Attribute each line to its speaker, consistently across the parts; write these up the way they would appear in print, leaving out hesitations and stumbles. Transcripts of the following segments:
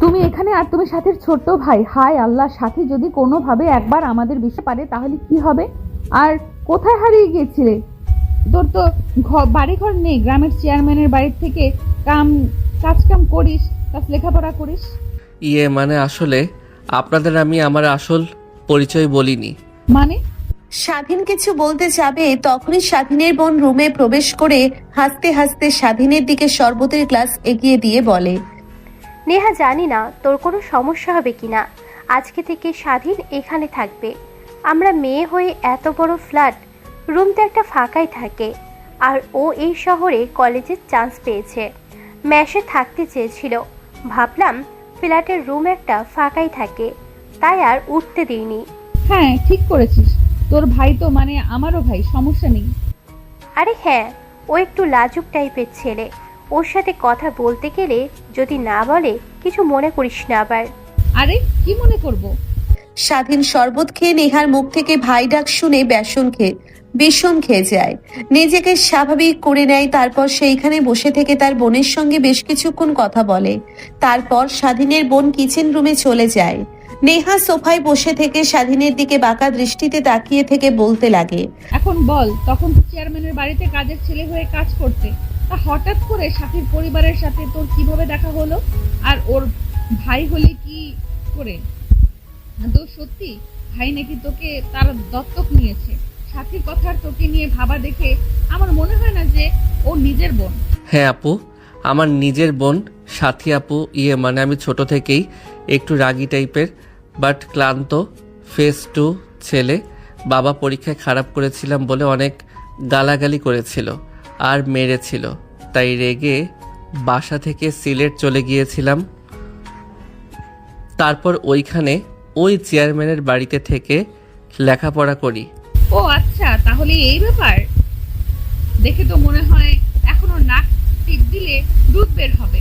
Speaker 1: তুমি এখানে আর তুমি সাথীর ছোট্ট ভাই। হায় আল্লাহ, সাথী যদি কোনোভাবে একবার আমাদের বিষয়ে পারে তাহলে কি হবে? আর কোথায় হারিয়ে গিয়েছিলে? তোর তো বাড়িঘর নেই, গ্রামের চেয়ারম্যানের বাড়ির থেকে কাজ কাম করিস, প্লাস লেখাপড়া করিস।
Speaker 2: মানে আসলে আপনাদের আমি আমার আসল পরিচয় বলিনি।
Speaker 1: মানে?
Speaker 3: স্বাধীন কিছু বলতে যাবে তখনই স্বাধীনের বোন রুমে প্রবেশ করে হাসতে হাসতে স্বাধীনের দিকে শরবতের গ্লাস এগিয়ে দিয়ে বলে,
Speaker 4: নেহা, জানি না তোর কোনো সমস্যা হবে কিনা, আজকে থেকে স্বাধীন এখানে থাকবে। আমরা মেয়ে হয়ে এত বড় ফ্ল্যাট, রুমটা একটা ফাঁকাই থাকে। আর ও এই শহরে কলেজের চান্স পেয়েছে, ম্যাশে থাকতে চেয়েছিল। ভাবলাম ফ্ল্যাটের রুম একটা ফাঁকাই থাকে, তাই আর উঠতে দিইনি।
Speaker 1: হ্যাঁ, ঠিক করেছিস। তোর ভাই তো মানে আমারও ভাই, সমস্যা নেই।
Speaker 4: আরে হ্যাঁ, ও একটু লাজুক টাইপের ছেলে, ওর সাথে কথা বলতে গেলে যদি না বলে কিছু মনে করিস না আবার।
Speaker 1: আরে কি মনে করব?
Speaker 3: স্বাধীন শরবত খেয়ে নেহার মুখ থেকে ভাই ডাক শুনে বিষম খেয়ে যায়। নিজেকে স্বাভাবিক করে নেয়, তারপর সেইখানে বসে থেকে তার বোনের সঙ্গে বেশ কিছুক্ষণ কথা বলে। তারপর স্বাধীনের বোন কিচেন রুমে চলে যায়। নেহা সোফায় বসে থেকে স্বাধীনের দিকে বাঁকা দৃষ্টিতে তাকিয়ে থেকে বলতে লাগে,
Speaker 1: এখন বল, তখন তো চেয়ারম্যানের বাড়িতে কাজের ছেলে হয়ে কাজ করতে, তা হঠাৎ করে সাথীর পরিবারের সাথে তোর কিভাবে দেখা হলো? আর ওর ভাই হলে কি করে? তো সত্যি ভাই নাকি তোকে তার দত্তক নিয়েছে? সাথীর কথা আর তোকে নিয়ে ভাবা দেখে আমার মনে হয় না যে ও নিজের বোন।
Speaker 2: হ্যাঁ আপু, আমার নিজের বোন সাথী আপু। মানে আমি ছোট থেকেই একটু রাগী টাইপের, বাট ক্লান্ত ফেস টু ছেলে। বাবা পরীক্ষায় খারাপ করেছিলাম বলে অনেক গালাগালি করেছিল আর মেরেছিল, তাই রেগে বাসা থেকে সিলেট চলে গিয়েছিলাম। তারপর ওইখানে ওই চেয়ারম্যানের বাড়িতে থেকে লেখাপড়া করি।
Speaker 1: ও আচ্ছা, তাহলে এই ব্যাপার। দেখে তো মনে হয় এখনো নাক টিপ দিলে দুধ বের হবে।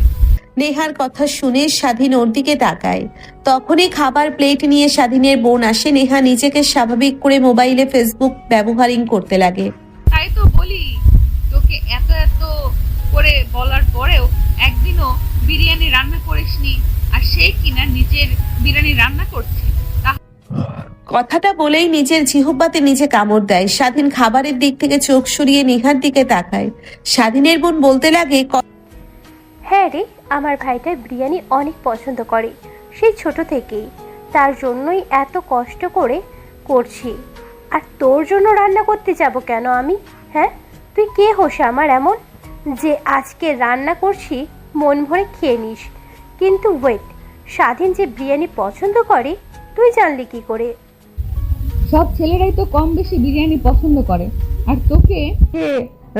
Speaker 3: নেহার কথা শুনে স্বাধীন ওর দিকে তাকায়। তখনই খাবার প্লেট নিয়ে স্বাধীনের বোন আসে। নেহা নিজেকে স্বাভাবিক করে মোবাইলে ফেসবুক ব্যবহারিং করতে লাগে।
Speaker 1: তাই তো বলি, তোকে এত এত করে বলার পরেও একদিনও বিরিয়ানি রান্না করিসনি, আর সে কিনা নিজের বিরিয়ানি রান্না করছে।
Speaker 3: কথাটা বলেই নিজের জিহ্বাতে নিজে কামড় দেয়। স্বাধীন খাবারের দিক থেকে চোখ সরিয়ে নেহার দিকে তাকায়। স্বাধীনের বোন বলতে লাগে,
Speaker 4: হ্যাঁ রে, আমার ভাইটা বিরিয়ানি অনেক পছন্দ করে, সেই ছোট থেকেই। তার জন্যই এত কষ্ট করে করছি। আর তোর জন্য রান্না করতে যাব কেন আমি? হ্যাঁ, তুই কে হোস আমার এমন যে আজকে রান্না করছি মন ভরে খেয়ে নিস? কিন্তু ওয়েট, স্বাধীন যে বিরিয়ানি পছন্দ করে তুই জানলি কি করে?
Speaker 1: সব ছেলেরাই তো কম বেশি বিরিয়ানি পছন্দ করে, আর তোকে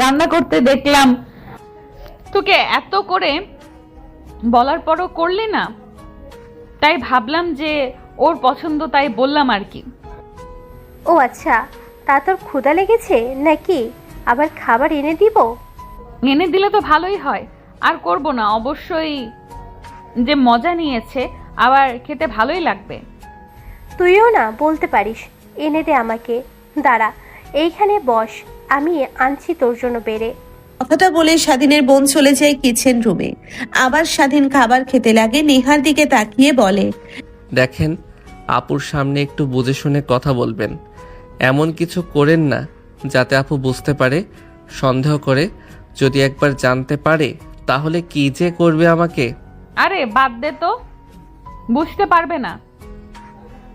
Speaker 1: রান্না করতে দেখলাম। তোকে এত করে বলার পরও করলি না, তাই ভাবলাম যে ওর পছন্দ, তাই বললাম আর কি।
Speaker 4: ও আচ্ছা, তা তোর ক্ষুধা লেগেছে নাকি? আবার খাবার এনে দিব?
Speaker 1: এনে দিলে তো ভালোই হয়। আর করব না, অবশ্যই। যে মজা নিয়েছে আবার খেতে ভালোই লাগবে।
Speaker 4: তুইও না বলতে পারিস, এনে দে আমাকে। দাঁড়া, এইখানে বস, আমি আনছি তোর জন্য বেড়ে।
Speaker 3: কথাটা বলে স্বাধীনের বোন চলে যায় কিচেন রুমে। আবার স্বাধীন খাবার খেতে লাগে। নেহার দিকে তাকিয়ে বলে,
Speaker 2: দেখেন, আপুর সামনে একটু বুঝে শুনে কথা বলবেন। এমন কিছু করেন না যাতে আপু বুঝতে পারে, সন্দেহ করে। যদি একবার জানতে পারে তাহলে কি যে করবে আমাকে।
Speaker 1: আরে বাদ দে তো, বুঝতে পারবে না।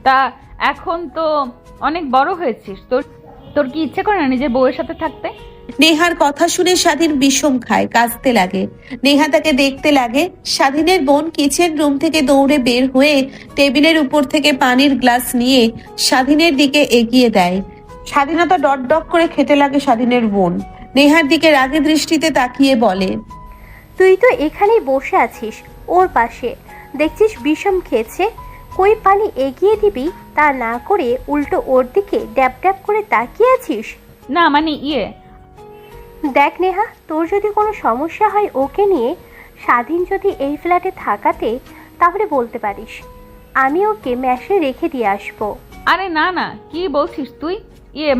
Speaker 1: তা এখন তো অনেক বড় হয়েছিস, তোর কি ইচ্ছে করে না নিজের বউয়ের সাথে থাকতে?
Speaker 3: নেহার কথা শুনে স্বাধীন বিষম খায়, কাঁদতে লাগে। নেহা তাকে দেখতে লাগে। স্বাধীনের বোন কিচেন রুম থেকে দৌড়ে বের হয়ে টেবিলের উপর থেকে পানির গ্লাস নিয়ে স্বাধীনের দিকে এগিয়ে দেয়। স্বাধীনতা ডট ডট করে খেতে লাগে স্বাধীনের বোন। নেহার দিকে রাগে দৃষ্টিতে তাকিয়ে বলে,
Speaker 4: তুই তো এখানেই বসে আছিস ওর পাশে, দেখছিস বিষম খেয়েছে, কই পানি এগিয়ে দিবি তা না করে উল্টো ওর দিকে ড্যাব ড্যাব করে তাকিয়ে আছিস।
Speaker 1: না মানে
Speaker 4: দেখ নেহা, তোর যদি কোনো সমস্যা হয় ওকে নিয়ে, স্বাধীন যদি এই ফ্ল্যাটে থাকাতে, তাহলে বলতে পারিস, আমি ওকে ম্যাশে রেখে দিয়ে আসবো।
Speaker 1: আরে না না, কি বলছিস তুই?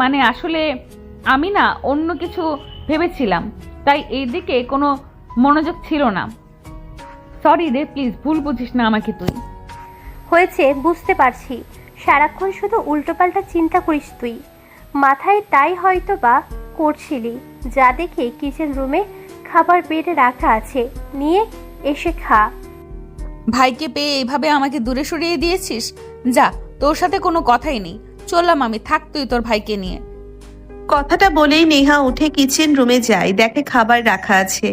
Speaker 1: মানে আসলে আমি না অন্য কিছু ভেবেছিলাম, তাই এই দিকে কোনো মনোযোগ ছিল না। সরি রে, প্লিজ ভুল বুঝিস না আমাকে তুই।
Speaker 4: হয়েছে, বুঝতে পারছি। সারাক্ষণ শুধু উল্টোপাল্টা চিন্তা করিস তুই। মাথায় তাই হয়তো বা করছিলি। যা দেখে কিচেন রুমে খাবার বেড়ে রাখা আছে, নিয়ে এসে খা।
Speaker 1: ভাইকে পেয়ে এইভাবে আমাকে দূরে সরিয়ে দিয়েছিস? যা, তোর সাথে কোনো কথাই নেই, চললাম আমি, থাক তুই তোর ভাইকে নিয়ে।
Speaker 3: কথাটা বলেই নেহা উঠে কিচেন রুমে যায়, দেখে খাবার রাখা আছে।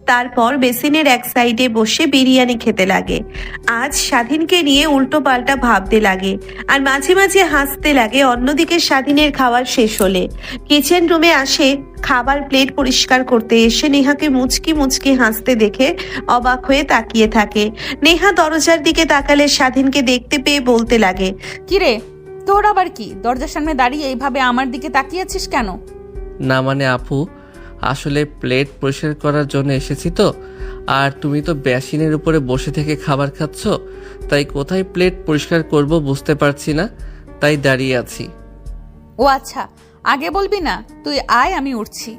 Speaker 3: তারপর বেসিনের এক সাইডে বসে বিরিয়ানি খেতে লাগে। আজ স্বাধীনকে নিয়ে উল্টো পাল্টা ভাবতে লাগে আর মাঝে মাঝে হাসতে লাগে। অন্যদিকে স্বাধীনের খাবার শেষ হলে কিচেন রুমে আসে, খাবার প্লেট পরিষ্কার করতে এসে নেহাকে মুচকি মুচকি হাসতে দেখে অবাক হয়ে তাকিয়ে থাকে। নেহা দরজার দিকে তাকালে স্বাধীনকে দেখতে পেয়ে বলতে লাগে,
Speaker 1: কিরে, তোর আবার কি? দরজার সামনে দাঁড়িয়ে এইভাবে আমার দিকে তাকিয়েছিস কেন?
Speaker 2: না মানে আপু, আসলে প্লেট পরিষ্কার করার জন্য এসেছি তো। আর তুমি তো বেসিনের উপরে বসে থেকে খাবার খাচ্ছ, তাই কোথায় প্লেট পরিষ্কার করব বুঝতে পারছি না, তাই দাঁড়িয়ে আছি।
Speaker 1: ও আচ্ছা, আগে বলবি না? তুই আয়, আমি উঠছি।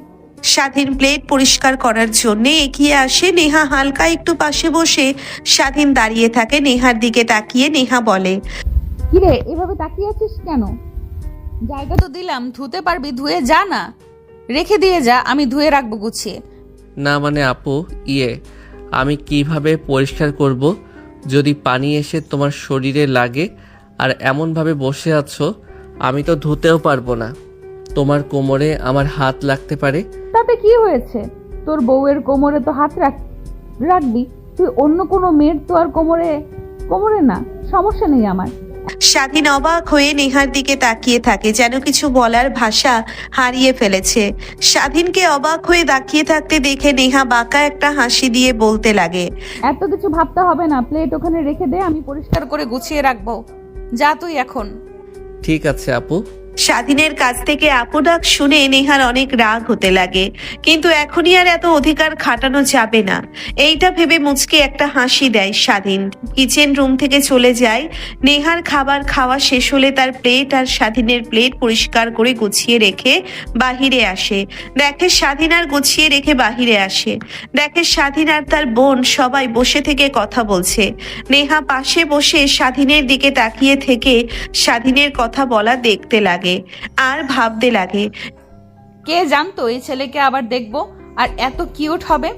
Speaker 3: স্বাধীন প্লেট পরিষ্কার করার জন্য এগিয়ে আসে। নেহা হালকা একটু পাশে বসে, স্বাধীন দাঁড়িয়ে থাকে। নেহার দিকে তাকিয়ে নেহা বলে,
Speaker 1: কিরে, এভাবে তাকিয়ে আছিস কেন? জায়গা তো দিলাম, ধুতে পারবি, ধুয়ে যা না, রেখে দিয়ে যা, আমি ধুয়ে রাখবো গুছিয়ে।
Speaker 2: না মানে আপু, আমি কিভাবে পরিষ্কার করব যদি পানি এসে তোমার শরীরে লাগে? আর এমনভাবে বসে আছো, আমি তো ধুতেও পারবো না। তোমার কোমরে আমার হাত লাগতে পারে।
Speaker 1: তাতে কি হয়েছে? তোর বউয়ের কোমরে তো হাত রাখবি, তুই অন্য কোনো মেয়ের তো আর কোমরে না, সমস্যা নেই আমার।
Speaker 3: স্বাধীন অবাক হয়ে নেহার দিকে তাকিয়ে থাকে, যেন কিছু বলার ভাষা হারিয়ে ফেলেছে। স্বাধীনকে অবাক হয়ে তাকিয়ে থাকতে দেখে নেহা বাঁকা একটা হাসি দিয়ে বলতে লাগে,
Speaker 1: এত কিছু ভাবতে হবে না, প্লেট ওখানে রেখে দে, আমি পরিষ্কার করে গুছিয়ে রাখবো, যা তুই এখন।
Speaker 2: ঠিক আছে আপু।
Speaker 3: স্বাধীনের কাছ থেকে আপু ডাক শুনে নেহার অনেক রাগ হতে লাগে, কিন্তু এখনই আর এত অধিকার খাটানো যাবে না। এইটা ভেবে মুচকে একটা হাসি দেয় স্বাধীন। কিচেন রুম থেকে চলে যায়। নেহার খাবার খাওয়া শেষ হলে তার প্লেট আর স্বাধীনের প্লেট পরিষ্কার করে গুছিয়ে রেখে বাহিরে আসে। দেখে স্বাধীন আর গুছিয়ে রেখে বাহিরে আসে, দেখে স্বাধীন আর তার বোন সবাই বসে থেকে কথা বলছে। নেহা পাশে বসে স্বাধীনের দিকে তাকিয়ে থেকে স্বাধীনের কথা বলা দেখতে লাগে আর ভাবতে লাগে,
Speaker 1: কে জানতো এই ছেলেকে আবার দেখবো আর এত কিউট হবে?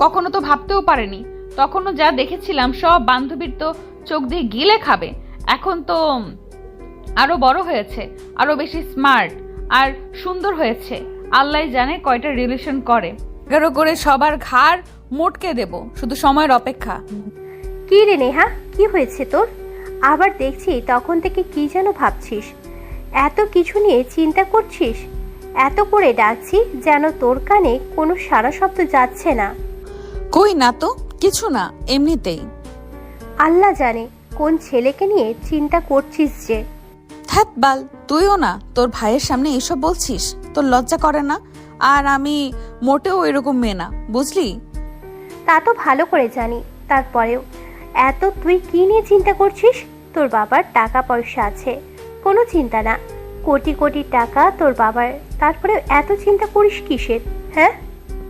Speaker 1: কখনো তো ভাবতেও পারেনি। তখনও যা দেখেছিলাম সব বান্ধবীর তো চোখ দিয়ে গিলে খাবে, এখন তো আরো বড় হয়েছে, আরো বেশি স্মার্ট আর সুন্দর হয়েছে। আল্লাহ জানে কয়টা রিলেশন করে, এগারো করে সবার ঘাড় মোটকে দেব, শুধু সময়ের অপেক্ষা।
Speaker 4: কি রে নেহা, কি হয়েছে তোর? আবার দেখছি তখন থেকে কি যেন ভাবছিস, এত কিছু নিয়ে চিন্তা করছিস। এত করে ডাকছি যেন তোর কানে কোনো সারা শব্দ যাচ্ছে না।
Speaker 1: কই না তো, কিছু না, এমনিতেই।
Speaker 4: আল্লাহ জানে কোন ছেলেকে নিয়ে চিন্তা করছিস যে।
Speaker 1: থাক বাল, তুইও না তোর ভাইয়ের সামনে এসব বলছিস, তোর লজ্জা করে না? আর আমি মোটেও এরকম মেয়ে না, বুঝলি?
Speaker 4: তা তো ভালো করে জানি, তারপরেও এত তুই কি নিয়ে চিন্তা করছিস? তোর বাবার টাকা পয়সা আছে, কোনো চিন্তা না। কোটি কোটি টাকা তোর বাবার, তারপরে এত চিন্তা করিস কিসের? হ্যাঁ,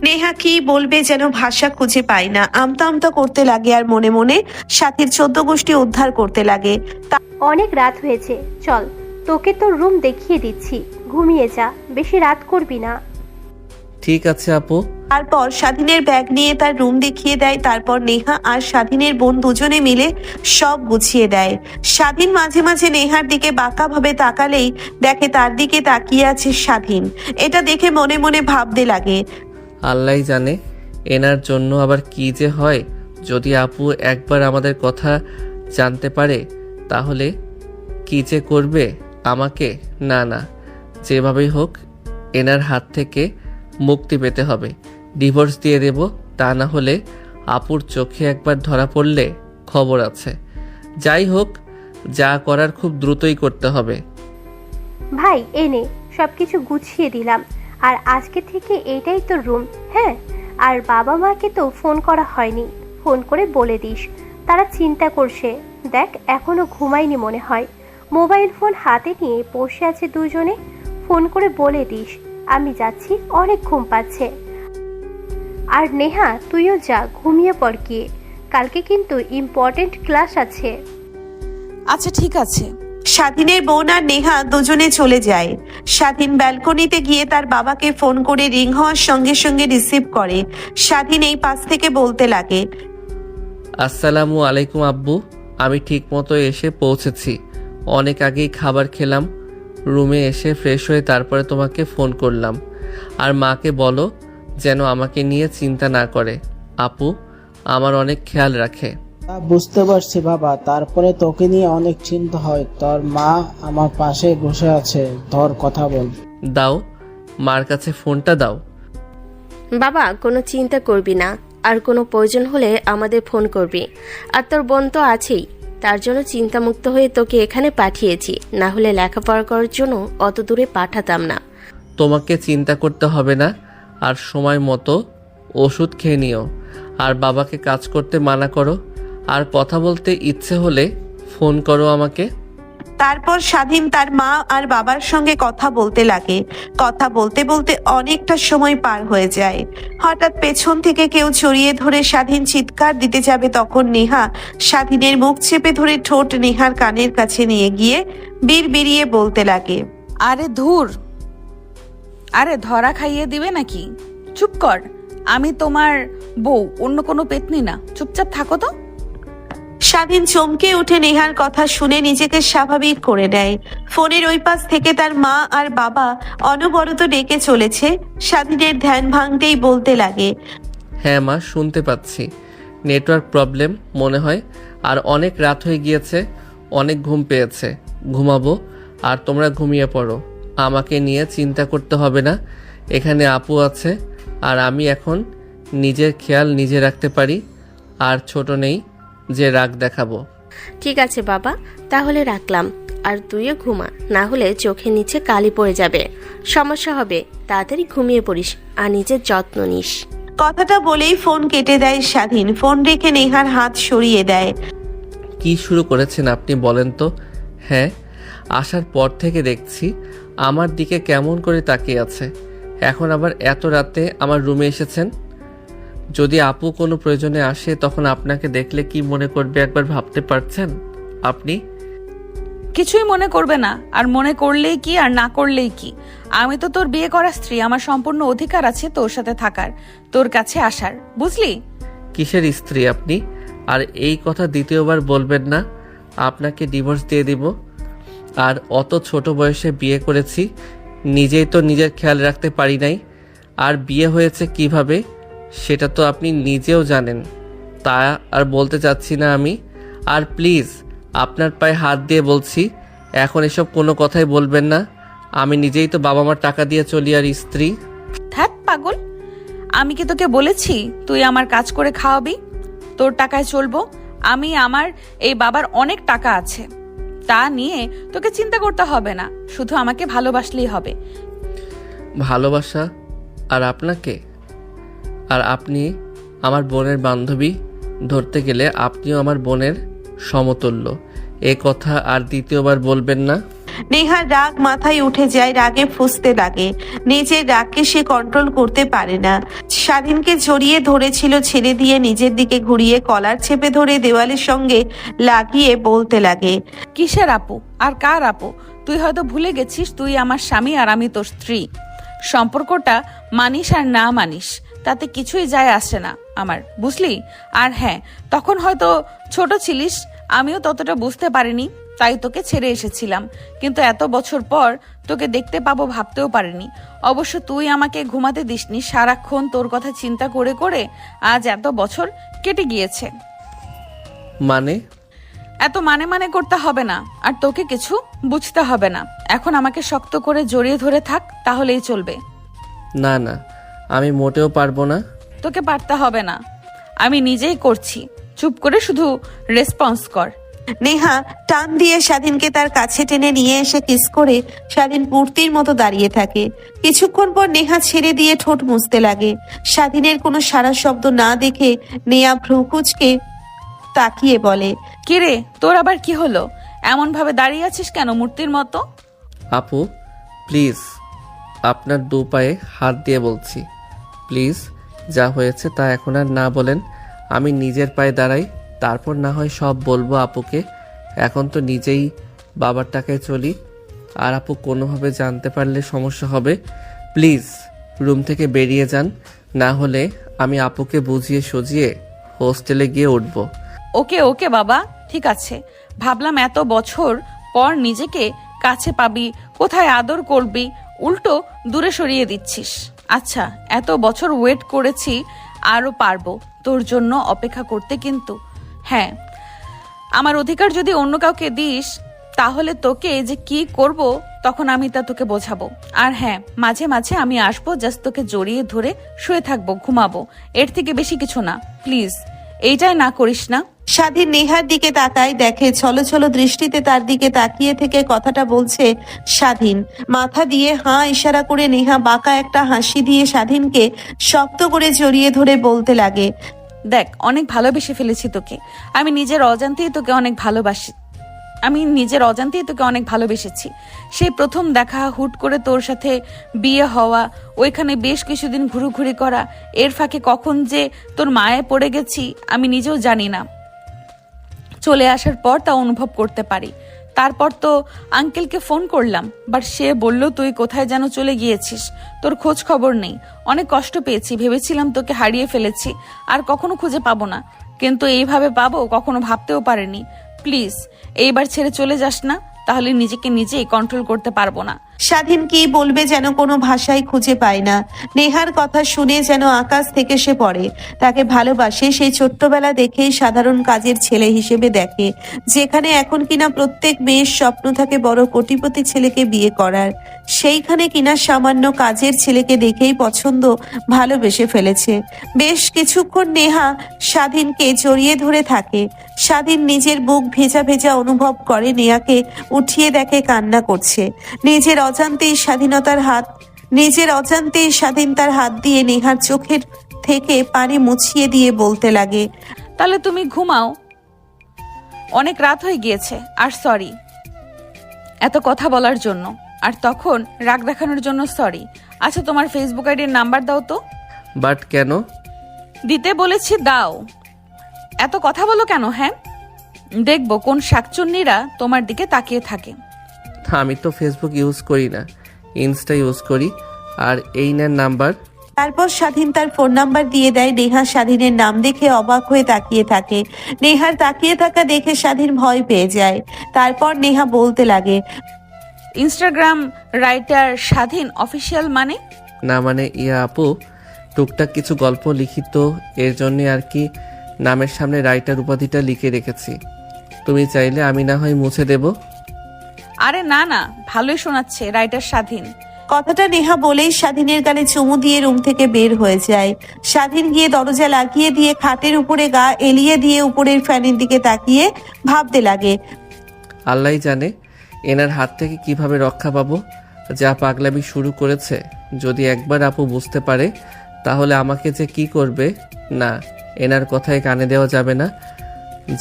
Speaker 3: নেহা কি বলবে যেন ভাষা খুঁজে পায় না। আমতা আমতা করতে লাগে আর মনে মনে সাথীর 14 গোষ্ঠী উদ্ধার করতে লাগে।
Speaker 4: অনেক রাত হয়েছে, চল তোকে তোর রুম দেখিয়ে দিচ্ছি, ঘুমিয়ে যা, বেশি রাত করবি না।
Speaker 2: ঠিক আছে আপু।
Speaker 3: তারপর স্বাধীনের ব্যাগ নিয়ে তার রুম দেখিয়ে দেয়। তারপর নেহা আর স্বাধীনের বোন দুজনে মিলে সব গুছিয়ে দেয়। স্বাধীন মাঝে মাঝে নেহার দিকে বাঁকা ভাবে তাকালেই দেখে তার দিকে তাকিয়ে আছে স্বাধীন। এটা দেখে মনে মনে ভাবতে লাগে,
Speaker 2: আল্লাহই জানে এনার জন্য আবার কি যে হয়। যদি আপু একবার আমাদের কথা জানতে পারে তাহলে কি যে করবে আমাকে। না না, যেভাবেই হোক এনার হাত থেকে মুক্তি পেতে হবে। ডিভোর্স দিয়ে দেব, তা না হলে আপুর চোখে একবার ধরা পড়লে খবর আছে। যাই হোক, যা করার খুব দ্রুতই করতে হবে।
Speaker 4: ভাই এনে সবকিছু গুছিয়ে দিলাম, আর আজকে থেকে এইটাই তোর রুম। হ্যাঁ, আর বাবা মাকে তো ফোন করা হয়নি, ফোন করে বলে দিস, তারা চিন্তা করছে। দেখ এখনো ঘুমায়নি মনে হয়, মোবাইল ফোন হাতে নিয়ে বসে আছে দুজনে। ফোন করে বলে দিস আমি যাচ্ছি, অনেক ঘুম পাচ্ছে। আর নেহা তুইও যা, ঘুমিয়ে পড় গিয়ে। কালকে কিন্তু ইম্পর্টেন্ট ক্লাস আছে।
Speaker 5: আচ্ছা ঠিক আছে।
Speaker 3: স্বাধীনের বোন আর নেহা দুজনে চলে যায়। স্বাধীন ব্যালকনিতে গিয়ে তার বাবাকে ফোন করে রিং হওয়ার সঙ্গে সঙ্গে রিসিভ করে। স্বাধীন এই পাশ থেকে বলতে লাগে,
Speaker 2: আসসালামু আলাইকুম আব্বু, আমি ঠিকমতো এসে পৌঁছেছি। অনেক আগেই খাবার খেলাম। রুমে এসে ফ্রেশ হয়ে তারপরে তোমাকে ফোন করলাম। আর মাকে বলো যেন আমাকে নিয়ে চিন্তা না করে। আপু আমার অনেক খেয়াল রাখে।
Speaker 6: তা বুঝতে পারছি বাবা, তারপরে তোকে নিয়ে অনেক চিন্তা হয়। তোর মা আমার পাশে বসে আছে, ধর কথা বল।
Speaker 2: দাও, মার কাছে ফোনটা দাও।
Speaker 7: বাবা কোনো চিন্তা করবি না, আর কোনো প্রয়োজন হলে আমাদের ফোন করবি। আর তোর বোন তো আছেই, তার জন্য চিন্তামুক্ত হয়ে তোকে এখানে পাঠিয়েছি, না হলে লেখাপড়া করার জন্য অত দূরে পাঠাতাম না।
Speaker 2: তোমাকে চিন্তা করতে হবে না, আর সময় মতো ওষুধ খেয়ে নিও। আর বাবাকে কাজ করতে মানা করো। আর কথা বলতে ইচ্ছে হলে ফোন করো আমাকে।
Speaker 3: তারপর স্বাধীন তার মা আর বাবার সঙ্গে কথা বলতে লাগে। কথা বলতে বলতে অনেকটা সময় পার হয়ে যায়। হঠাৎ পেছন থেকে কেউ জড়িয়ে ধরে স্বাধীন চিৎকার দিতে যাবে, তখন নেহা স্বাধীনের মুখ চেপে ধরে ঠোঁট নেহার কানের কাছে নিয়ে গিয়ে বিড়বিড়িয়ে বলতে লাগে,
Speaker 5: আরে ধুর, আরে ধরা খাইয়ে দিবে নাকি? চুপ কর, আমি তোমার বউ, অন্য কোনো পেতনি না। চুপচাপ থাকো তো।
Speaker 3: স্বাধীন চমকে উঠে নেহার কথা শুনে নিজেকে স্বাভাবিক করে নেয়। ফোনের ওই পাশ থেকে তার মা আর বাবা অনবরত ডেকে চলেছে। স্বাধীনের ধ্যান ভাঙতেই বলতে লাগে,
Speaker 2: হ্যাঁ মা, শুনতে পাচ্ছি। নেটওয়ার্ক প্রবলেম মনে হয়। আর অনেক রাত হয়ে গিয়েছে, অনেক ঘুম পেয়েছে। ঘুমাবো, আর তোমরা ঘুমিয়ে পড়ো। আমাকে নিয়ে চিন্তা করতে হবে না। এখানে আপু আছে, আর আমি এখন নিজের খেয়াল নিজে রাখতে পারি। আর ছোট নেই যে রাগ দেখাবো।
Speaker 7: ঠিক আছে বাবা, তাহলে রাখলাম। আর তুইও ঘুমা, না হলে চোখের নিচে কালি পড়ে যাবে, সমস্যা হবে। তাড়াতাড়ি ঘুমিয়ে পড়িস, আর নিজের যত্ন নিস।
Speaker 3: কথাটা বলেই ফোন কেটে দেয় স্বাধীন। ফোন রেখে নেহার হাত সরিয়ে দেয়।
Speaker 2: কি শুরু করেছেন আপনি বলেন তো? হ্যাঁ, আসার পর থেকে দেখছি আমার দিকে কেমন করে তাকিয়ে আছে। এখন আবার এত রাতে আমার রুমে এসেছেন। যদি আপু কোনো প্রয়োজনে আসে তখন আপনাকে দেখলে কি মনে করবে একবার ভাবতে পারছেন আপনি?
Speaker 5: কিছুই মনে করবে না, আর মনে করলেই কি আর না করলেই কি। আমি তো তোর বিয়ে করা স্ত্রী, আমার সম্পূর্ণ অধিকার আছে তোর সাথে থাকার, তোর কাছে আসার, বুঝলি?
Speaker 2: কিসের স্ত্রী আপনি? আর এই কথা দ্বিতীয়বার বলবেন না। আপনাকে ডিভোর্স দিয়ে দিব। আর অত ছোট বয়সে বিয়ে করেছি, নিজেই তো নিজের খেয়াল রাখতে পারি নাই। আর বিয়ে হয়েছে কিভাবে সেটা তো আপনি নিজেও জানেন। তা আর বলতে চাচ্ছি না আমি। আর প্লিজ আপনার পায়ে হাত দিয়ে বলছি, এখন এসব কোনো কথাই বলবেন না। আমি নিজেই তো বাবা মার টাকা দিয়ে চলি, আর স্ত্রী।
Speaker 5: ধ্যাৎ পাগল, আমি কি তোকে বলেছি তুই আমার কাজ করে খাওয়াবি? তোর টাকায় চলবো আমি? আমার এই বাবার অনেক টাকা আছে, তা নিয়ে তোকে চিন্তা করতে হবে না। শুধু আমাকে ভালোবাসলেই হবে।
Speaker 2: ভালোবাসা? আর আপনাকে? আর আপনি আমার বোনের বান্ধবী, ধরতে গেলে আপনিও আমার বোনের সমতুল্য। এ কথা আর দ্বিতীয়বার বলবেন না।
Speaker 3: নেহার রাগ মাথায় উঠে যায়, রাগে ফুঁসতে লাগে। নিজের রাগকে সে কন্ট্রোল করতে পারে না। স্বাধীনকে জড়িয়ে ধরেছিল, ছেড়ে দিয়ে নিজের দিকে ঘুরিয়ে কলার চেপে ধরে দেওয়ালের সঙ্গে লাগিয়ে বলতে লাগে,
Speaker 5: কিসের আপু আর কার আপু? তুই হয়তো ভুলে গেছিস তুই আমার স্বামী আর আমি তোর স্ত্রী। সম্পর্কটা মানিস আর না মানিস তাতে কিছুই যায় আসে না আমার, বুঝলি? আর হ্যাঁ, তখন হয়তো ছোট ছিলিস, আমিও ততটা বুঝতে পারিনি, তাই তোকে ছেড়ে এসেছিলাম। কিন্তু এত বছর পর তোকে দেখতে পাবো ভাবতেও পারিনি। অবশ্য তুই আমাকে ঘুমাতে দিসনি, সারাক্ষণ তোর কথা চিন্তা করে করে আজ এত বছর কেটে গিয়েছে।
Speaker 2: মানে?
Speaker 5: এত মানে করতে হবে না, আর তোকে কিছু বুঝতে হবে না। এখন আমাকে শক্ত করে জড়িয়ে ধরে থাক, তাহলেই চলবে।
Speaker 2: না না, আমি মোটেও পারবো না।
Speaker 5: তোকে পারতে হবে না, আমি নিজেই করছি। চুপ করে শুধু রেসপন্স কর।
Speaker 3: নেহা টান দিয়ে স্বাধীনকে তার কাছে টেনে নিয়ে এসে কিস করে স্বাধীন মূর্তির মতো দাঁড়িয়ে থাকে। কিছুক্ষণ পর নেহা ছেড়ে দিয়ে ঠোঁট মুছতে লাগে। স্বাধীনের কোনো সারা শব্দ না দেখে নেহা ভ্রুকুচকে তাকিয়ে বলে,
Speaker 5: কিরে, তোর আবার কি হলো? এমন ভাবে দাঁড়িয়ে আছিস কেন মূর্তির মতো?
Speaker 2: আপু প্লিজ, আপনার দু পায়ে হাত দিয়ে বলছি, প্লিজ যা হয়েছে তা এখন আর না বলেন। আমি নিজের পায়ে দাঁড়াই, তারপর না হয় সব বলবো আপুকে। এখন তো নিজেই বাবার টাকায় চলি, আর আপু কোনোভাবে জানতে পারলে সমস্যা হবে। প্লিজ রুম থেকে বেরিয়ে যান, না হলে আমি আপুকে বুঝিয়ে সুঝিয়ে হোস্টেলে গিয়ে উঠবো।
Speaker 5: ওকে ওকে বাবা, ঠিক আছে। ভাবলাম এত বছর পর নিজেকে কাছে পাবি, কোথায় আদর করবি, উল্টো দূরে সরিয়ে দিচ্ছিস। আচ্ছা, এত বছর ওয়েট করেছি, আরও পারবো তোর জন্য অপেক্ষা করতে। কিন্তু হ্যাঁ, আমার অধিকার যদি অন্য কাউকে দিস, তাহলে তোকে যে কি করব তখন আমি তা তোকে বোঝাবো। আর হ্যাঁ, মাঝে মাঝে আমি আসবো, জাস্ট তোকে জড়িয়ে ধরে শুয়ে থাকবো, ঘুমাবো, এর থেকে বেশি কিছু না। প্লিজ এইটাই না করিস না।
Speaker 3: স্বাধীন নেহার দিকে তাকায়, দেখে ছলো দৃষ্টিতে তার দিকে তাকিয়ে থেকে কথাটা বলছে স্বাধীন। মাথা দিয়ে হাঁ ইশারা করে নেহা বাঁকা একটা হাসি দিয়ে স্বাধীনকে শক্ত করে জড়িয়ে ধরে বলতে লাগে,
Speaker 5: দেখ, অনেক ভালোবেসে ফেলেছি তোকে। আমি নিজের অজান্তেই তোকে অনেক ভালোবেসেছি। সেই প্রথম দেখা, হুট করে তোর সাথে বিয়ে হওয়া, ওইখানে বেশ কিছুদিন ঘুরুঘুরি করা, এর ফাঁকে কখন যে তোর মায়ে পড়ে গেছি আমি নিজেও জানি না। চলে আসার পর তা অনুভব করতে পারি। তারপর তো আঙ্কেলকে ফোন করলাম, বাট সে বলল তুই কোথায় যেন চলে গিয়েছিস, তোর খোঁজ খবর নেই। অনেক কষ্ট পেয়েছি, ভেবেছিলাম তোকে হারিয়ে ফেলেছি, আর কখনো খুঁজে পাবো না। কিন্তু এইভাবে পাবো কখনো ভাবতেও পারিনি। প্লিজ এইবার ছেড়ে চলে যাস না, তাহলে নিজেকে নিজেই কন্ট্রোল করতে পারবো না।
Speaker 3: স্বাধীন কি বলবে যেন কোনো ভাষাই খুঁজে পায় না। নেহার কথা শুনে যেন আকাশ থেকে সে পড়ে। তাকে ভালোবাসে, সেই ছোট্টবেলা দেখেই সাধারণ কাজের ছেলে হিসেবে দেখে, যেখানে এখন কিনা প্রত্যেক মেয়ের স্বপ্ন থাকে বড় কোটিপতি ছেলেকে বিয়ে করার, সেইখানে কিনা সামান্য কাজের ছেলেকে দেখেই পছন্দ, ভালোবেসে ফেলেছে। বেশ কিছুক্ষণ নেহা স্বাধীনকে জড়িয়ে ধরে থাকে। স্বাধীন নিজের বুক ভেজা ভেজা অনুভব করে, নেহাকে উঠিয়ে দেখে কান্না করছে। নিজের অজান্তেই স্বাধীন তার হাত দিয়ে নেহার চোখের থেকে পানি মুছিয়ে দিয়ে বলতে লাগে,
Speaker 5: তাহলে তুমি ঘুমাও, অনেক রাত হয়ে গিয়েছে। আর সরি এত কথা বলার জন্য, আর তখন রাগ দেখানোর জন্য সরি। আচ্ছা, তোমার ফেসবুক আইডির নাম্বার দাও তো।
Speaker 2: বাট কেন?
Speaker 5: দিতে বলেছি, দাও। এত কথা বলো কেন? হ্যাঁ, দেখবো কোন শাকচুন্নিরা তোমার দিকে তাকিয়ে থাকে।
Speaker 2: আমি তো ফেসবুক ইউজ করি না, ইনস্টা ইউজ করি। আর এই নেন নাম্বার।
Speaker 3: তারপর স্বাধীন তার ফোন নাম্বার দিয়ে দেয়। নেহা স্বাধীনের নাম দেখে অবাক হয়ে তাকিয়ে থাকে। নেহার তাকিয়ে থাকা দেখে স্বাধীন ভয় পেয়ে যায়। তারপর নেহা বলতে লাগে,
Speaker 5: ইনস্টাগ্রাম রাইটার স্বাধীন অফিসিয়াল মানে?
Speaker 2: না মানে ইয়া আপু, টুকটাক কিছু গল্প লিখিত, এর জন্য আর কি নামের সামনে রাইটার উপাধিটা লিখে রেখেছি। তুমি চাইলে আমি না হয় মুছে দেব।
Speaker 5: আরে না না, ভালোই শোনাচ্ছে, রাইটার স্বাধীন।
Speaker 3: কথাটা নেহা বলেই স্বাধীনের গালে চুমু দিয়ে রুম থেকে বের হয়ে যায়। স্বাধীন গিয়ে দরজা লাগিয়ে দিয়ে খাটের উপরে গা এলিয়ে দিয়ে উপরের ফ্যানের দিকে তাকিয়ে ভাবতে লাগে,
Speaker 2: আল্লাহই জানে এনার হাত থেকে কিভাবে রক্ষা পাবো। যা পাগলামি শুরু করেছে, যদি একবার আপু বুঝতে পারে তাহলে আমাকে যে কি করবে। না, এনার কথায় কানে দেওয়া যাবে না।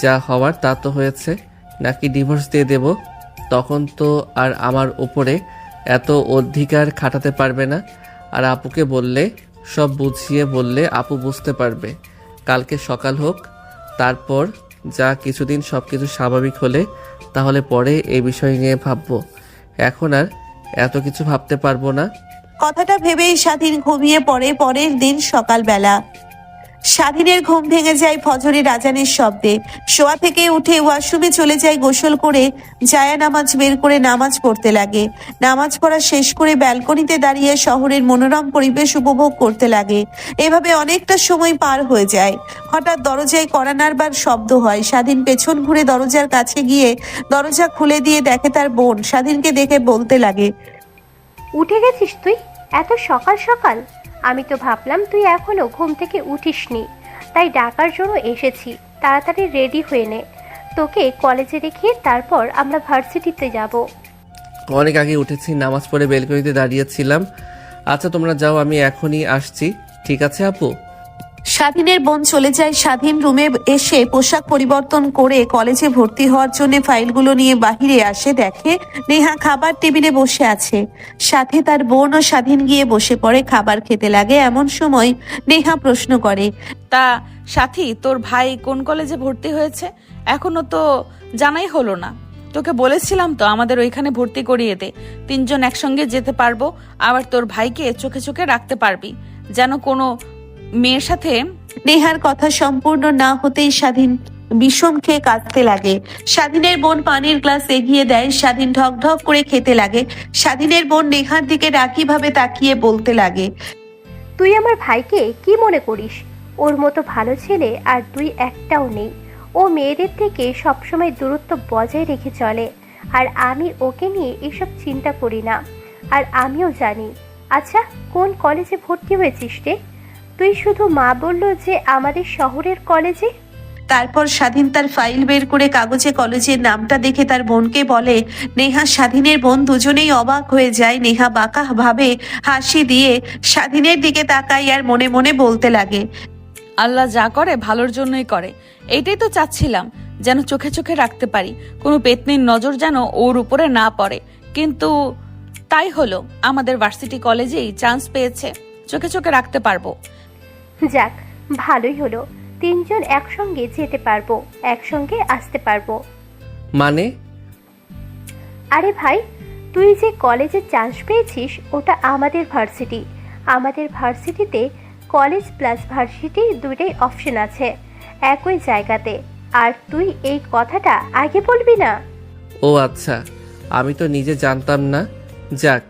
Speaker 2: যা হওয়ার তা তো হয়েছে, নাকি ডিভোর্স দিয়ে দেব? তখন তো আর আমার উপরে এত অধিকার খাটাতে পারবে না। আর আপুকে বললে, সব বুঝিয়ে বললে আপু বুঝতে পারবে। কালকে সকাল হোক, তারপর যা কিছুদিন সব কিছু স্বাভাবিক হলে তাহলে পরে এই বিষয় নিয়ে ভাববো। এখন আর এত কিছু ভাবতে পারবো না।
Speaker 3: কথাটা ভেবেই স্বাধীন ঘুমিয়ে পড়ে। পরের দিন সকালবেলা স্বাধীনের ঘুম ভেঙে যায় ফজরের আজানের শব্দে। শোয়া থেকে উঠে ওয়াশরুমে চলে যায়, গোসল করে জায়া নামাজ বের করে নামাজ পড়তে লাগে। নামাজ পড়া শেষ করে ব্যালকনিতে দাঁড়িয়ে শহরের মনোরম পরিবেশ উপভোগ করতে লাগে। এভাবে অনেকটা সময় পার হয়ে যায়। হঠাৎ দরজায় কড়া নাড়বার শব্দ হয়। স্বাধীন পেছন ঘুরে দরজার কাছে গিয়ে দরজা খুলে দিয়ে দেখে তার বোন। স্বাধীনকে দেখে বলতে লাগে,
Speaker 4: উঠে গেছিস তুই এত সকাল সকাল? আমি তো ভাবলাম তুই এখনো ঘুম থেকে উঠিসনি, তাই ডাকার জন্য এসেছি। তাড়াতাড়ি রেডি হয়ে নে, তোকে কলেজে রেখে তারপর আমরা ভার্সিটিতে যাব।
Speaker 2: অনেক আগে উঠেছি, নামাজ পড়ে বেলকনিতে দাঁড়িয়েছিলাম। আচ্ছা তোমরা যাও, আমি এখনই আসছি। ঠিক আছে আপু?
Speaker 3: স্বাধীনের বোন চলে যায়। স্বাধীন রুমে এসে পোশাক পরিবর্তন করে কলেজে ভর্তি হওয়ার জন্য ফাইলগুলো নিয়ে বাহিরে আসে। দেখে নেহা খাবার টেবিলে বসে আছে, সাথে তার বোন ও স্বাধীন গিয়ে বসে পড়ে খাবার খেতে লাগে। এমন সময় নেহা প্রশ্ন করে,
Speaker 5: তা সাথী, তোর ভাই কোন কলেজে ভর্তি হয়েছে? এখনো তো জানাই হলো না। তোকে বলেছিলাম তো আমাদের ওইখানে ভর্তি করিয়ে দে, 3 জন একসঙ্গে যেতে পারবো, আবার তোর ভাইকে চোখে চোখে রাখতে পারবি, যেন কোনো মেয়ের সাথে।
Speaker 3: নেহার কথা সম্পূর্ণ না হতেই স্বাধীন বিষম খেয়ে কাঁদতে লাগে। স্বাধীনের বোন পানির গ্লাস এগিয়ে দেয়। স্বাধীন ঢক ঢক করে খেতে লাগে। স্বাধীনের বোন নেহার দিকে রাগী ভাবে তাকিয়ে বলতে লাগে,
Speaker 4: তুই আমার ভাইকে কি মনে করিস? ওর মতো ভালো ছেলে আর তুই একটাও নেই। ও মেয়েদের থেকে সবসময় দূরত্ব বজায় রেখে চলে, আর আমি ওকে নিয়ে এসব চিন্তা করি না। আর আমিও জানি। আচ্ছা, কোন কলেজে ভর্তি হয়েছিস রে? তুই শুধু মা বললো যে আমাদের শহরের কলেজে।
Speaker 3: তারপর স্বাধীন তার ফাইল বের করে কাগজে কলেজের নামটা দেখে তার বোনকে বলে। নেহা স্বাধীনের বোন দুজনেই অবাক হয়ে যায়। নেহা বাঁকা ভাবে হাসি দিয়ে স্বাধীনের দিকে তাকায় আর মনে মনে বলতে লাগে,
Speaker 5: আল্লাহ যা করে ভালোর জন্যই করে। এইটাই তো চাচ্ছিলাম, যেন চোখে চোখে রাখতে পারি, কোনো পেতনির নজর যেন ওর উপরে না পড়ে। কিন্তু তাই হলো, আমাদের ভার্সিটি কলেজেই চান্স পেয়েছে, চোখে চোখে রাখতে পারবো।
Speaker 4: যাক, ভালোই হলো। 3 জন একসঙ্গে যেতে পারবো, একসঙ্গে আসতে পারবো।
Speaker 2: মানে?
Speaker 4: আরে ভাই, তুই যে কলেজে চান্স পেয়েছিস ওটা আমাদের ভার্সিটি। আমাদের ভার্সিটিতে কলেজ প্লাস ভার্সিটি দুইটাই অপশন আছে একই জায়গাতে। আর তুই এই কথাটা আগে বলবি না?
Speaker 2: ও আচ্ছা, আমি তো নিজে জানতাম না। যাক,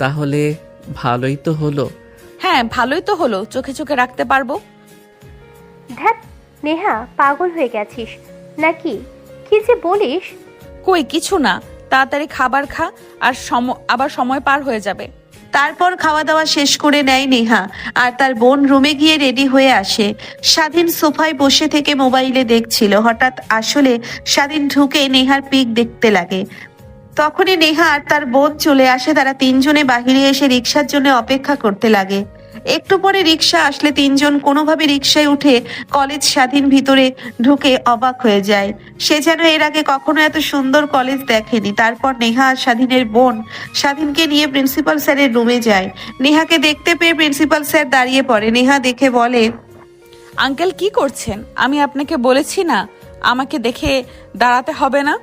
Speaker 2: তাহলে ভালোই তো হলো।
Speaker 5: হ্যাঁ, ভালোই তো হলো, চোখে চোখে রাখতে পারবো।
Speaker 4: ধ্যাৎ, নেহা পাগল হয়ে গেছিস নাকি? কি যে বলিস!
Speaker 5: কই কিছু না, তাড়াতাড়ি খাবার খা, আর আবার সময় পার হয়ে যাবে।
Speaker 3: তারপর খাওয়া দাওয়া শেষ করে নেয় নেহা আর তার বোন রুমে গিয়ে রেডি হয়ে আসে। স্বাধীন সোফায় বসে থেকে মোবাইলে দেখছিল। হঠাৎ আসলে স্বাধীন ঢুকে নেহার পিক দেখতে লাগে। তখনই নেহা আর তার বোন চলে আসে। তারা 3 জনে বাহিরে এসে রিক্সার জন্য অপেক্ষা করতে লাগে। একটু পরে রিক্সা আসলে 3 জন কোনোভাবে রিক্সায় উঠে কলেজ। স্বাধীন ভিতরে ঢুকে অবাক হয়ে যায়। সে যেন এর আগে কখনো এত সুন্দর কলেজ দেখেনি। তারপর নেহা আর স্বাধীনের বোন স্বাধীনকে নিয়ে প্রিন্সিপাল স্যারের রুমে যায়। নেহাকে দেখতে পেয়ে প্রিন্সিপাল স্যার দাঁড়িয়ে পড়ে। নেহা দেখে বলে,
Speaker 5: আঙ্কেল কি করছেন? আমি আপনাকে বলেছি না আমাকে দেখে দাঁড়াতে হবে না?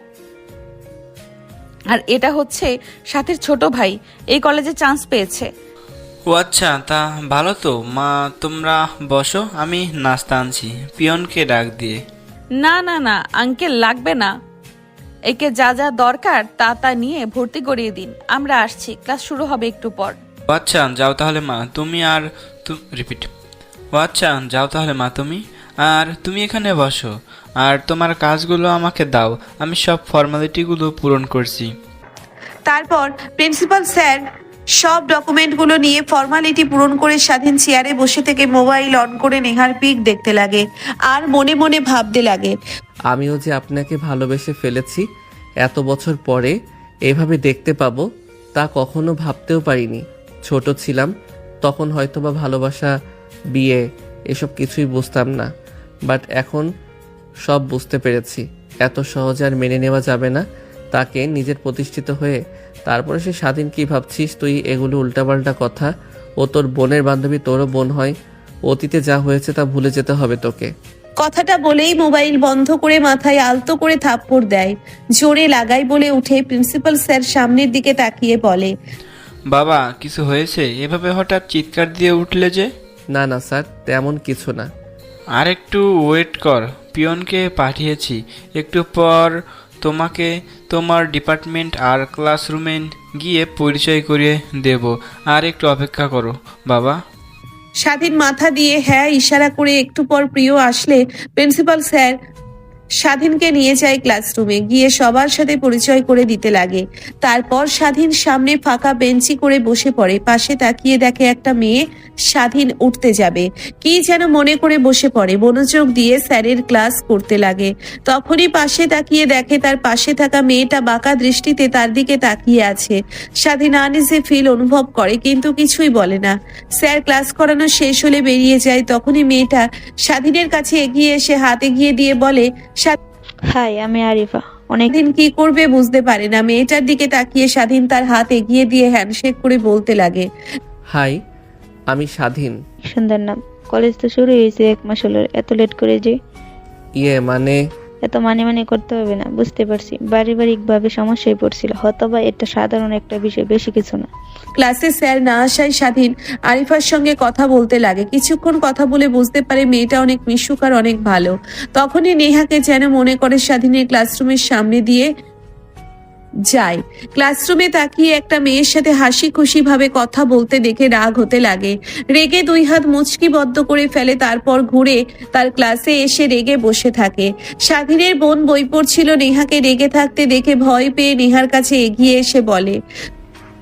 Speaker 5: আর এটা হচ্ছে সাথীর ছোট ভাই, এই কলেজে চান্স পেয়েছে।
Speaker 8: ও আচ্ছা, তা ভালো তো মা, তোমরা বসো, আমি নাস্তা আনছি, পিয়নকে ডাক দিয়ে।
Speaker 5: না না না আঙ্কেল, লাগবে না। একে যা যা দরকার তা তা নিয়ে ভর্তি করিয়ে দিন, আমরা আসছি, ক্লাস শুরু হবে একটু পর।
Speaker 8: ও আচ্ছা, যাও তাহলে মা তুমি, আর রিপিট। ও আচ্ছা, যাও তাহলে মা তুমি, আর তুমি এখানে বসো, আর তোমার কাজগুলো আমাকে দাও, আমি সব ফর্মালিটিগুলো পূরণ করছি।
Speaker 3: তারপর প্রিন্সিপাল স্যার সব ডকুমেন্টগুলো নিয়ে ফর্মালিটি পূরণ করে স্বাধীন চেয়ারে বসে থেকে মোবাইল অন করে নেহার পিক দেখতে লাগে আর মনে মনে ভাবতে লাগে,
Speaker 2: আমিও যে আপনাকে ভালোবেসে ফেলেছি, এত বছর পরে এভাবে দেখতে পাবো তা কখনো ভাবতেও পারিনি। ছোট ছিলাম তখন হয়তোবা ভালোবাসা, বিয়ে এসব কিছুই বুঝতাম না, বাট এখন সব বুঝতে পেরেছি। এত সহজে আর মেনে নেওয়া যাবে না তাকে নিজের প্রতিষ্ঠিত হয়ে। তারপরে সে স্বাধীন, কি ভাবছিস তুই এগুলো উল্টাপাল্টা কথা? ও তোর বোনের বান্ধবী, তোরও বোন হয়। অতীতে যা হয়েছে তা ভুলে যেতে হবে তোকে।
Speaker 3: কথাটা বলেই মোবাইল বন্ধ করে মাথায় আলতো করে থাপ্পড় দেয়। জোরে লাগাই বলে উঠে প্রিন্সিপাল স্যার সামনের দিকে তাকিয়ে বলে,
Speaker 8: বাবা কিছু হয়েছে? এভাবে হঠাৎ চিৎকার দিয়ে উঠলে যে?
Speaker 2: না না স্যার, তেমন কিছু না।
Speaker 8: আর একটু ওয়েট কর, পিয়নকে পাঠিয়েছি, একটু পর তোমাকে তোমার ডিপার্টমেন্ট আর ক্লাসরুমে গিয়ে পরিচয় করিয়ে দেব, আর একটু অপেক্ষা করো বাবা।
Speaker 3: স্বাধীন মাথা দিয়ে হ্যাঁ ইশারা করে একটু পর প্রিয় আসলে প্রিন্সিপাল স্যার স্বাধীনকে নিয়ে যায় ক্লাসরুমে, গিয়ে সবার সাথে পরিচয় করে দিতে লাগে। তারপর স্বাধীন সামনে ফাঁকা বেঞ্চি করে বসে পড়ে। পাশে তাকিয়ে দেখে একটা মেয়ে। স্বাধীন উঠতে যাবে, কি যেন মনে করে বসে পড়ে। মনোযোগ দিয়ে স্যারের ক্লাস করতে লাগে। তখনই পাশে তাকিয়ে দেখে তার পাশে থাকা মেয়েটা বাঁকা দৃষ্টিতে তার দিকে তাকিয়ে আছে। স্বাধীন আনইজি ফিল অনুভব করে, কিন্তু কিছুই বলে না। স্যার ক্লাস করানো শেষ হলে বেরিয়ে যায়। তখনই মেয়েটা স্বাধীনের কাছে এগিয়ে এসে হাত এগিয়ে দিয়ে বলে,
Speaker 9: হাই, আমি আরিফা। অনেক
Speaker 3: স্বাধীন কি করবে বুঝতে পারে না। মেয়েটার দিকে তাকিয়ে স্বাধীন তার হাত এগিয়ে দিয়ে হ্যান্ডশেক করে বলতে লাগে,
Speaker 2: হাই, আমি স্বাধীন।
Speaker 9: সুন্দর নাম। কলেজ তো শুরু হয়েছে 1 মাস হলো, এত লেট করে যে?
Speaker 2: মানে
Speaker 9: এত মানে করতে হবে না, বুঝতে পারছি পারিবারিকভাবে সমস্যায় পড়ছিল, হয়তোবা এটা সাধারণ একটা বিষয়, বেশি কিছু না।
Speaker 3: ক্লাসে স্যার না আসায় স্বাধীন আরিফার সঙ্গে কথা বলতে লাগে। কিছুক্ষণ কথা বলে বুঝতে পারে মেয়েটা অনেক মিশুক আর অনেক ভালো। তখনই নেহাকে যেন মনে করে স্বাধীনের ক্লাসরুমের সামনে দিয়ে যায়। ক্লাসরুমে তাকিয়ে একটা মেয়ের সাথে হাসি খুশি ভাবে কথা বলতে দেখে রাগ হতে লাগে। রেগে 2 হাত মুচকিবদ্ধ করে ফেলে। তারপর ঘুরে তার ক্লাসে এসে রেগে বসে থাকে। স্বাধীনের বোন বই পড়ছিল। নেহাকে রেগে থাকতে দেখে ভয় পেয়ে নেহার কাছে এগিয়ে এসে বলে,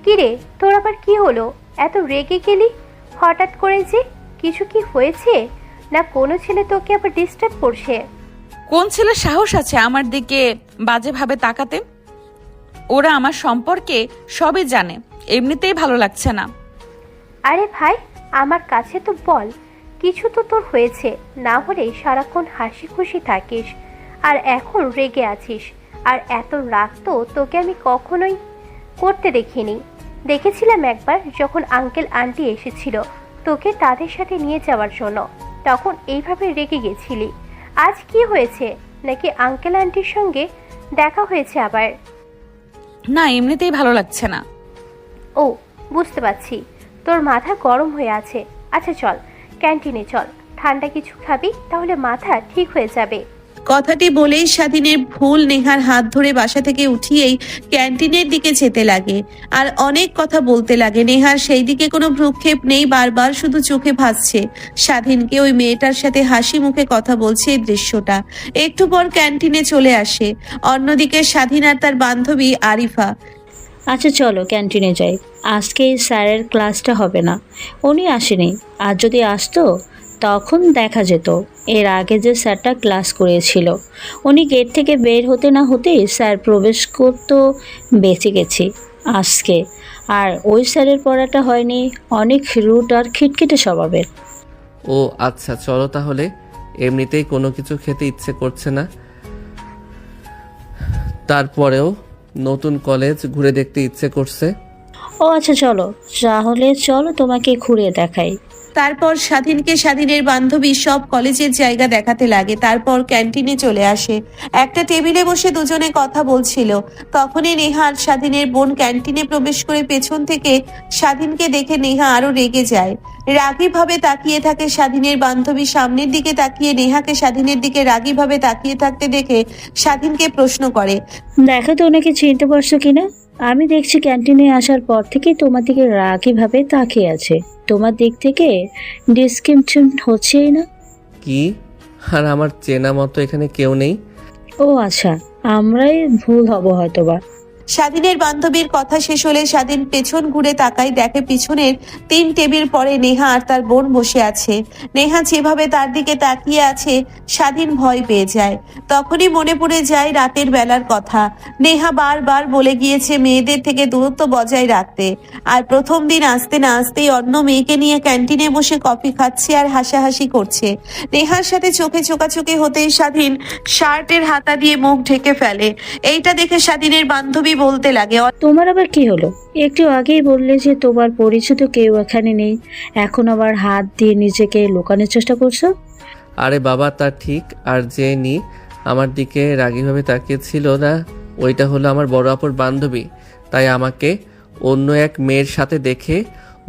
Speaker 4: কিরে, তোর আবার কি হলো? এত রেগে গেলি হঠাৎ করে যে? কিছু কি হয়েছে? না কোনো ছেলে তোকে আবার ডিস্টার্ব করছে?
Speaker 5: কোন ছেলে সাহস আছে আমার দিকে বাজেভাবে তাকাতে? ওরা আমার সম্পর্কে সবই জানে, এমনিতেই ভালো লাগছে না।
Speaker 4: আরে ভাই, আমার কাছে তো বল, কিছু তো তোর হয়েছে, না হলে সারাক্ষণ হাসি খুশি থাকিস আর এখন রেগে আছিস। আর এত রাগ তো তোকে আমি কখনোই করতে দেখিনি। দেখেছিলাম একবার যখন আঙ্কেল আন্টি এসেছিল তোকে তাদের সাথে নিয়ে যাওয়ার জন্য, তখন এইভাবে রেগে গেছিলি। আজ কি হয়েছে? নাকি আঙ্কেল আন্টির সঙ্গে দেখা হয়েছে আবার?
Speaker 5: না, এমনিতেই ভালো লাগছে না।
Speaker 4: ও, বুঝতে পারছি, তোর মাথা গরম হয়ে আছে। আচ্ছা চল, ক্যান্টিনে চল, ঠান্ডা কিছু খাবি, তাহলে মাথা ঠিক হয়ে যাবে।
Speaker 3: কথাটি বলেই স্বাধীনের ভুল নেহার হাত ধরে বাসা থেকে উঠিয়েই ক্যান্টিনের দিকে যেতে লাগে আর অনেক কথা বলতে লাগে। নেহার সেই দিকে কোনো ভ্রুক্ষেপ নেই, বারবার শুধু চোখে ভাসছে স্বাধীনকে ওই মেয়েটার সাথে হাসি মুখে কথা বলছে এই দৃশ্যটা। একটু পর ক্যান্টিনে চলে আসে। অন্যদিকে স্বাধীন আর তার বান্ধবী আরিফা।
Speaker 10: আচ্ছা চলো ক্যান্টিনে যাই, আজকে স্যারের ক্লাসটা হবে না, উনি আসেনি। আর যদি আসতো তখন দেখা যেত। এর আগে যে স্যারটা ক্লাস করিয়েছিল, উনি গেট থেকে বের হতে না হতেই স্যার প্রবেশ করতো, বেঁচে গেছি আজকে। আর ওই স্যারের পড়াটা হয়নি, অনেক রুট আর খিটখিটে স্বভাবের।
Speaker 2: ও আচ্ছা, চলো তাহলে। এমনিতেই কোনো কিছু খেতে ইচ্ছে করছে না, তারপরেও নতুন কলেজ ঘুরে দেখতে ইচ্ছে করছে।
Speaker 10: ও আচ্ছা চলো, তাহলে চলো তোমাকে ঘুরিয়ে দেখাই।
Speaker 3: তারপর স্বাধীনকে স্বাধীনের বান্ধবী সব কলেজের জায়গা দেখাতে লাগে। তারপর ক্যান্টিনে চলে আসে। একটা টেবিলে বসে দুজনে কথা বলছিল। তখনই নেহা আর স্বাধীনের বোন ক্যান্টিনে প্রবেশ করে পেছন থেকে স্বাধীনকে দেখে নেহা আরো রেগে যায়। রাগী ভাবে তাকিয়ে থাকে স্বাধীনের বান্ধবী। সামনের দিকে তাকিয়ে নেহাকে স্বাধীনের দিকে রাগী ভাবে তাকিয়ে থাকতে দেখে স্বাধীনকে প্রশ্ন করে,
Speaker 10: দেখো তো ওনাকে চিনতে পারছো কিনা? আমি দেখছি ক্যান্টিনে আসার পর থেকে তোমার দিকে রাগীভাবে তাকিয়ে আছে। তোমার দিক থেকে ডিসক্রিপশন হচ্ছেই না।
Speaker 2: কি? আর আমার চেনা মতো এখানে কেউ নেই?
Speaker 10: ও আচ্ছা, আমরাই ভুল হব হয়তোবা।
Speaker 3: স্বাধীনের বান্ধবীর কথা শেষ হলে স্বাধীন পেছন ঘুরে তাকায়, দেখে পিছনের 3 টেবিল পরে নেহা আর তার বোন বসে আছে। নেহা যেভাবে তার দিকে তাকিয়ে আছে স্বাধীন ভয় পেয়ে যায়। তখনই মনে পড়ে যায় রাতের বেলার কথা। নেহা বারবার বলে গিয়েছে মেয়েদের থেকে দূরত্ব বজায় রাখতে। আর প্রথম দিন আসতে না আসতেই অন্য মেয়েকে নিয়ে ক্যান্টিনে বসে কফি খাচ্ছে আর হাসাহাসি করছে। নেহার সাথে চোখে চোখাচোখি হতেই স্বাধীন শার্টের হাতা দিয়ে মুখ ঢেকে ফেলে। এইটা দেখে স্বাধীনের বান্ধবী বলতে লাগে,
Speaker 10: তোমার আবার কি হলো? একটু আগেই বললে যে তোমার পরিচিত কেউ এখানে নেই, এখন আবার হাত দিয়ে নিজেকে লুকানোর চেষ্টা করছো।
Speaker 2: আরে বাবা, তা ঠিক। আর যে আমার দিকে রাগীভাবে তাকিয়েছিল না, ওইটা হলো আমার বড় আপুর বান্ধবী। তাই আমাকে অন্য এক মেয়ের সাথে দেখে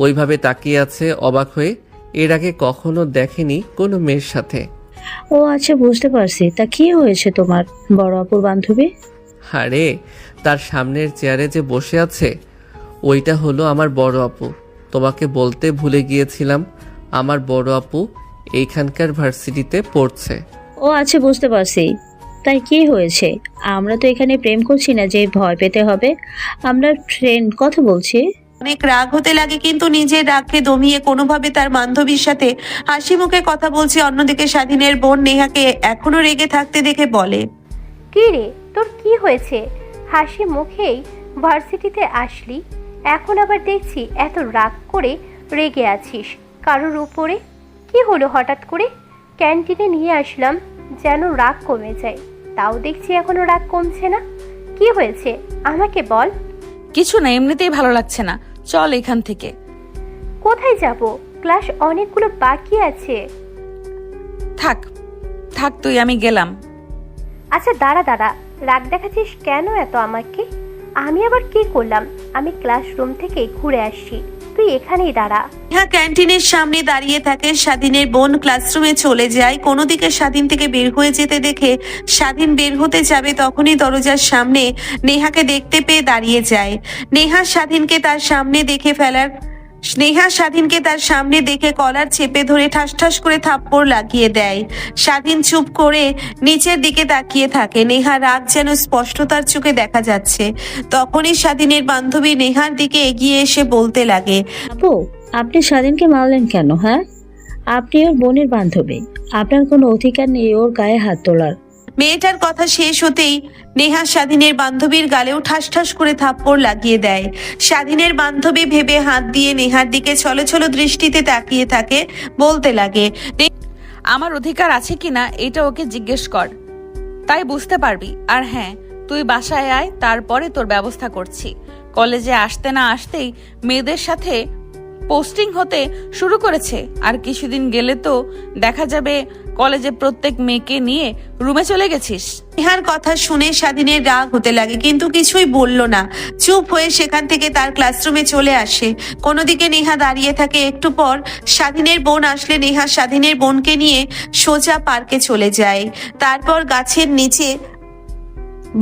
Speaker 2: ওইভাবে তাকিয়ে আছে অবাক হয়ে। এর আগে কখনো দেখেনি কোনো মেয়ের সাথে।
Speaker 10: ও আচ্ছা, বুঝতে পারছি। তা কি হয়েছে তোমার বড় আপুর বান্ধবী?
Speaker 2: আরে, তার সামনের চেয়ারে যে বসে আছে ওইটা হলো আমার বড় আপু। তোমাকে বলতে ভুলে গিয়েছিলাম, আমার বড় আপু এইখানকার ভার্সিটিতে পড়ছে।
Speaker 10: ও আচ্ছা, বুঝতে পারছি। তাই কি হয়েছে? আমরা তো এখানে প্রেম করছি না যে ভয় পেতে হবে। আমরা ফ্রেন্ড কথা বলছি।
Speaker 3: অনেক রাগ হতে লাগে কিন্তু নিজের রাগকে দমিয়ে কোনোভাবে তার বান্ধবীর সাথে হাসি মুখে কথা বলছে। অন্যদিকে স্বাধীনের বোন নেহাকে এখনো রেগে থাকতে দেখে বলে,
Speaker 4: কি রে, তোর কি হয়েছে? হাসি মুখেই ভার্সিটিতে আসলি, এখন আবার দেখছি এত রাগ করে রেগে আছিস কারোর উপরে। কি হলো হঠাৎ করে? ক্যান্টিনে নিয়ে আসলাম যেন রাগ কমে যায়, তাও দেখছি এখনো রাগ কমছে না। কি হয়েছে আমাকে বল।
Speaker 5: কিছু না, এমনিতেই ভালো লাগছে না, চল এখান থেকে।
Speaker 4: কোথায় যাব? ক্লাস অনেকগুলো বাকি আছে।
Speaker 5: থাক থাক তুই, আমি গেলাম।
Speaker 4: আচ্ছা দাঁড়া দাঁড়া, রাগ দেখাচ্ছিস কেন এত আমাকে? আমি আবার কি করলাম? আমি ক্লাসরুম থেকে ঘুরে আসছি, তুই এখানেই দাঁড়া।
Speaker 3: নেহা ক্যান্টিনের সামনে দাঁড়িয়ে থাকে। স্বাধীনের বোন ক্লাসরুমে চলে যায়। কোনো দিকে স্বাধীন থেকে বের হয়ে যেতে দেখে স্বাধীন বের হতে যাবে, তখনই দরজার সামনে নেহাকে দেখতে পেয়ে দাঁড়িয়ে যায়। নেহা স্বাধীনকে তার সামনে দেখে কলার চেপে ধরে ঠাস ঠাস করে থাপ্পড় লাগিয়ে দেয়। স্বাধীন চুপ করে নিচের দিকে তাকিয়ে থাকে। নেহা রাগ যেন স্পষ্ট তার চোখে দেখা যাচ্ছে। তখনই স্বাধীনের বান্ধবী নেহার দিকে এগিয়ে এসে বলতে লাগে,
Speaker 10: আপু, আপনি স্বাধীনকে মারলেন কেন? হ্যাঁ, আপনি ওর বোনের বান্ধবী, আপনার কোনো অধিকার নেই ওর গায়ে হাত তোলার।
Speaker 3: মেয়েটার কথা শেষ হতেই নেহা স্বাধীনের বান্ধবীর গালেও ঠাস ঠাস করে থাপ্পড় লাগিয়ে দেয়। স্বাধীনের বান্ধবী ভেবে হাত দিয়ে নেহার দিকে ছলো ছলো দৃষ্টিতে তাকিয়ে থাকে, বলতে লাগে,
Speaker 5: আমার অধিকার আছে কিনা এটা ওকে জিজ্ঞেস কর, তাই বুঝতে পারবি। আর হ্যাঁ, তুই বাসায় আয়, তারপরে তোর ব্যবস্থা করছি। কলেজে আসতে না আসতেই মেয়েদের সাথে পোস্টিং হতে শুরু করেছে, আর কিছুদিন গেলে তো দেখা যাবে কলেজে প্রত্যেক মেয়েকে নিয়ে রুমে চলে গেছিস।
Speaker 3: নেহার কথা শুনে স্বাধীনের রাগ হতে লাগে কিন্তু কিছুই বলল না। চুপ হয়ে সেখান থেকে তার ক্লাসরুমে চলে আসে। কোনোদিকে নেহা দাঁড়িয়ে থাকে। একটু পর স্বাধীনের বোন আসলে নেহা স্বাধীনের বোনকে নিয়ে সোজা পার্কে চলে যায়। তারপর গাছের নিচে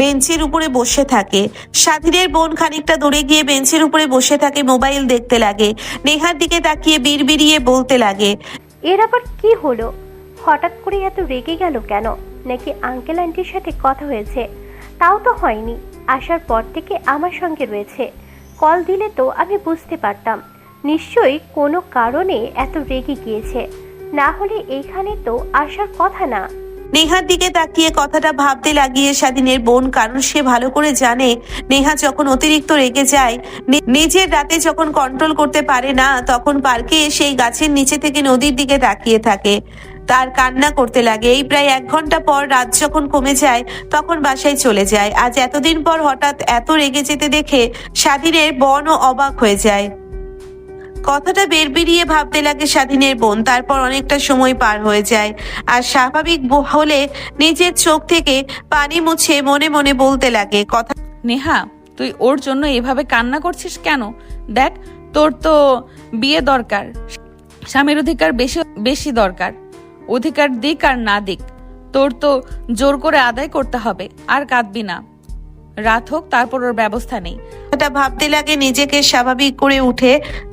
Speaker 3: বেঞ্চের উপরে বসে থাকে। স্বাধীনের বোন খানিকটা দূরে গিয়ে বেঞ্চের উপরে বসে থাকে, মোবাইল দেখতে লাগে। নেহার দিকে তাকিয়ে বিড়বিড়িয়ে বলতে লাগে,
Speaker 4: এর আবার কি হলো? হঠাৎ করে এত রেগে গেল কেন? নাকি আঙ্কেল আন্টির সাথে কথা হয়েছে? তাও তো হয়নি, আসার পর থেকে আমার সঙ্গে রয়েছে। কল দিলে তো আমি বুঝতে পারতাম। নিশ্চয়ই কোনো কারণে এত রেগে গিয়েছে, না হলে এইখানে তো আসার কথা না।
Speaker 3: নেহার দিকে তাকিয়ে কথাটা ভাবতে লাগিয়ে স্বাধীনের বোন, কারণ সে ভালো করে জানে নেহা যখন অতিরিক্ত রেগে যায়, নিজের রাতে যখন কন্ট্রোল করতে পারে না, তখন পার্কে সেই গাছের নিচে থেকে নদীর দিকে তাকিয়ে থাকে। তার কান্না করতে লাগে। এই প্রায় 1 ঘন্টা পর রাত যখন কমে যায় তখন বাসায় চলে যায়। আজ এতদিন পর হঠাৎ এত রেগে যেতে দেখে স্বাধীনের বোনও অবাক হয়ে যায়। কথাটা বেরিয়ে ভাবতে লাগে স্বাধীনের বোন। তারপর অনেকটা সময় পার হয়ে যায়। আর স্বাভাবিক হলে নিজের চোখ থেকে পানি মুছে মনে মনে বলতে লাগে, কথা
Speaker 5: নেহা, তুই ওর জন্য এভাবে কান্না করছিস কেন? দেখ, তোর তো বিয়ে দরকার, স্বামীর অধিকার বেশি দরকার। অধিকার দিক আর না দিক, তোর তো জোর করে আদায় করতে হবে। আর কাঁদবি না, রাত হোক, তারপর ওর ব্যবস্থা নেই।
Speaker 3: কথাটা ভাবতে লাগে। নিজেকে স্বাভাবিক করে উঠে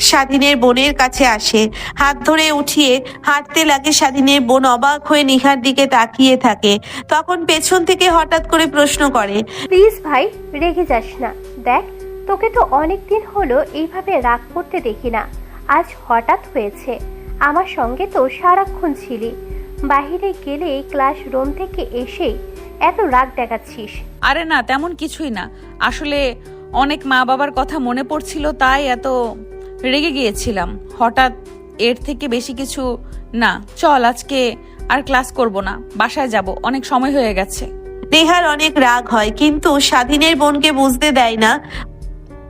Speaker 3: স্বাধীনের বোনের কাছে আসে, হাত ধরে উঠিয়ে হাঁটতে লাগে। স্বাধীনের বোন অবাক হয়ে নিহার দিকে তাকিয়ে থাকে। তখন পেছন থেকে হঠাৎ করে প্রশ্ন করে,
Speaker 4: প্লিজ ভাই, রেগে যাস না। দেখ, তোকে তো অনেকদিন হলো এইভাবে রাগ করতে দেখি না, আজ হঠাৎ হয়েছে। আমার সঙ্গে তো সারাক্ষণ ছিলি, বাহিরে গেলে ক্লাসরুম থেকে এসেই এত রাগ দেখাচ্ছিস।
Speaker 5: আরে না, তেমন কিছুই না, আসলে অনেক মা বাবার কথা মনে পড়ছিল, তাই এত রেগে গিয়েছিলাম। হঠাৎ, এর থেকে বেশি কিছু না। চল, আজকে আর ক্লাস করব না, বাসায় যাব, অনেক সময় হয়ে গেছে।
Speaker 3: নেহার অনেক রাগ হয় কিন্তু স্বাধীনের বোনকে বুঝতে দেয় না।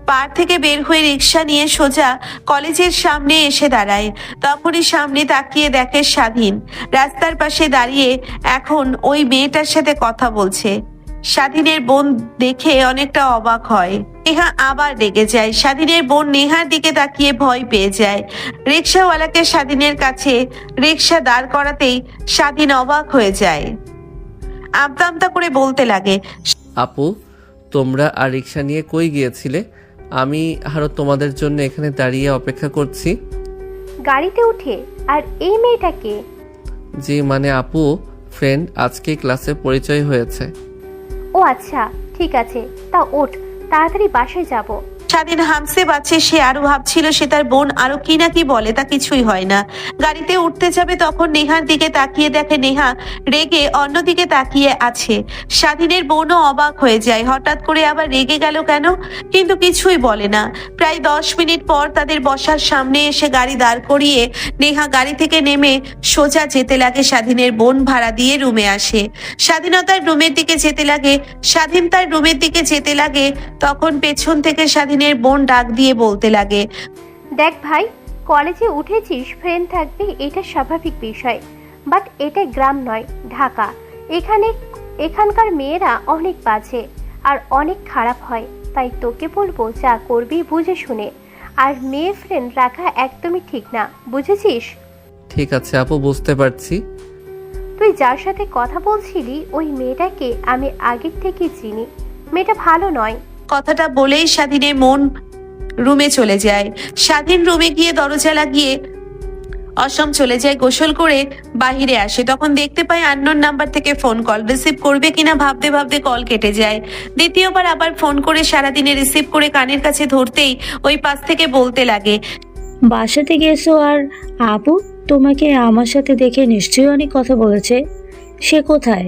Speaker 3: পার থেকে বের হয়ে রিক্সা নিয়ে সোজা কলেজের সামনে এসে দাঁড়ায়। তখনই সামনে তাকিয়ে দেখে স্বাধীন রাস্তার পাশে দাঁড়িয়ে এখন ওই মেয়েটার সাথে কথা বলছে। স্বাধীনের বোন দেখে অনেকটা অবাক হয়। নেহা আবার রেগে যায়। স্বাধীনের বোন নেহার দিকে তাকিয়ে ভয় পেয়ে যায়। রিক্সাওয়ালাকে স্বাধীনের কাছে রিক্সা দাঁড় করাতেই স্বাধীন অবাক হয়ে যায়। আমতা আমতা করে বলতে লাগে,
Speaker 2: আপু, তোমরা আর রিক্সা নিয়ে কই গিয়েছিলে? আমি আরো তোমাদের জন্য এখানে দাঁড়িয়ে অপেক্ষা করছি।
Speaker 4: গাড়িতে উঠে? আর এই মেয়েটাকে?
Speaker 2: জি মানে আপু, ফ্রেন্ড, আজকেই ক্লাসে পরিচয় হয়েছে।
Speaker 4: ও আচ্ছা, ঠিক আছে, তা ওঠ, তাড়াতাড়ি বাসায় যাব।
Speaker 3: স্বাধীন হামসে বাচ্ছে, সে আরো ভাবছিল সে তার বোন আরো কি না কি বলে, তা কিছুই হয় না। গাড়িতে উঠতে যাবে তখন নেহার দিকে তাকিয়ে দেখে নেহা রেগে অন্যদিকে তাকিয়ে আছে। স্বাধীনের বোনও অবাক হয়ে যায়, হঠাৎ করে আবার রেগে গেল কেন, কিন্তু কিছুই বলে না। প্রায় 10 মিনিট পর তাদের বসার সামনে এসে গাড়ি দাঁড় করিয়ে নেহা গাড়ি থেকে নেমে সোজা যেতে লাগে স্বাধীনের বোন ভাড়া দিয়ে রুমে আসে। স্বাধীনতার রুমের দিকে যেতে লাগে, স্বাধীন তার রুমের দিকে যেতে লাগে, তখন পেছন থেকে স্বাধীনের বোন ডাক দিয়ে বলতে লাগে,
Speaker 4: দেখ ভাই, কলেজে উঠেছিস, ফ্রেন্ড থাকবে, এটা স্বাভাবিক বিষয়, বাট এটা গ্রাম নয়, ঢাকা। এখানকার মেয়েরা অনেক বাজে আর অনেক খারাপ হয়, তাই তোকে বলবো যা করবি বুঝে শুনে, আর মেয়ে ফ্রেন্ড রাখা একদমই ঠিক না, বুঝেছিস?
Speaker 2: ঠিক আছে আপু, বুঝতে পারছি।
Speaker 4: তুই যার সাথে কথা বলছিলি ওই মেয়েটাকে আমি আগের থেকে চিনি, মেয়েটা ভালো নয়।
Speaker 3: কথাটা বলেই স্বাধীনের মন রুমে চলে যায়। স্বাধীন রুমে গিয়ে দরজা লাগিয়ে অসম চলে যায়, গোসল করে বাহিরে আসে, তখন দেখতে পায় আননোন নাম্বার থেকে ফোন কল। রিসিভ করবে কিনা ভাবতে ভাবতে কল কেটে যায়। দ্বিতীয়বার আবার ফোন করে সারাদিনে রিসিভ করে কানের কাছে ধরতেই ওই পাশ থেকে বলতে লাগে,
Speaker 10: বাসাতে গেছো আর আপু তোমাকে আমার সাথে দেখে নিশ্চয়ই অনেক কথা বলেছে। সে কোথায়?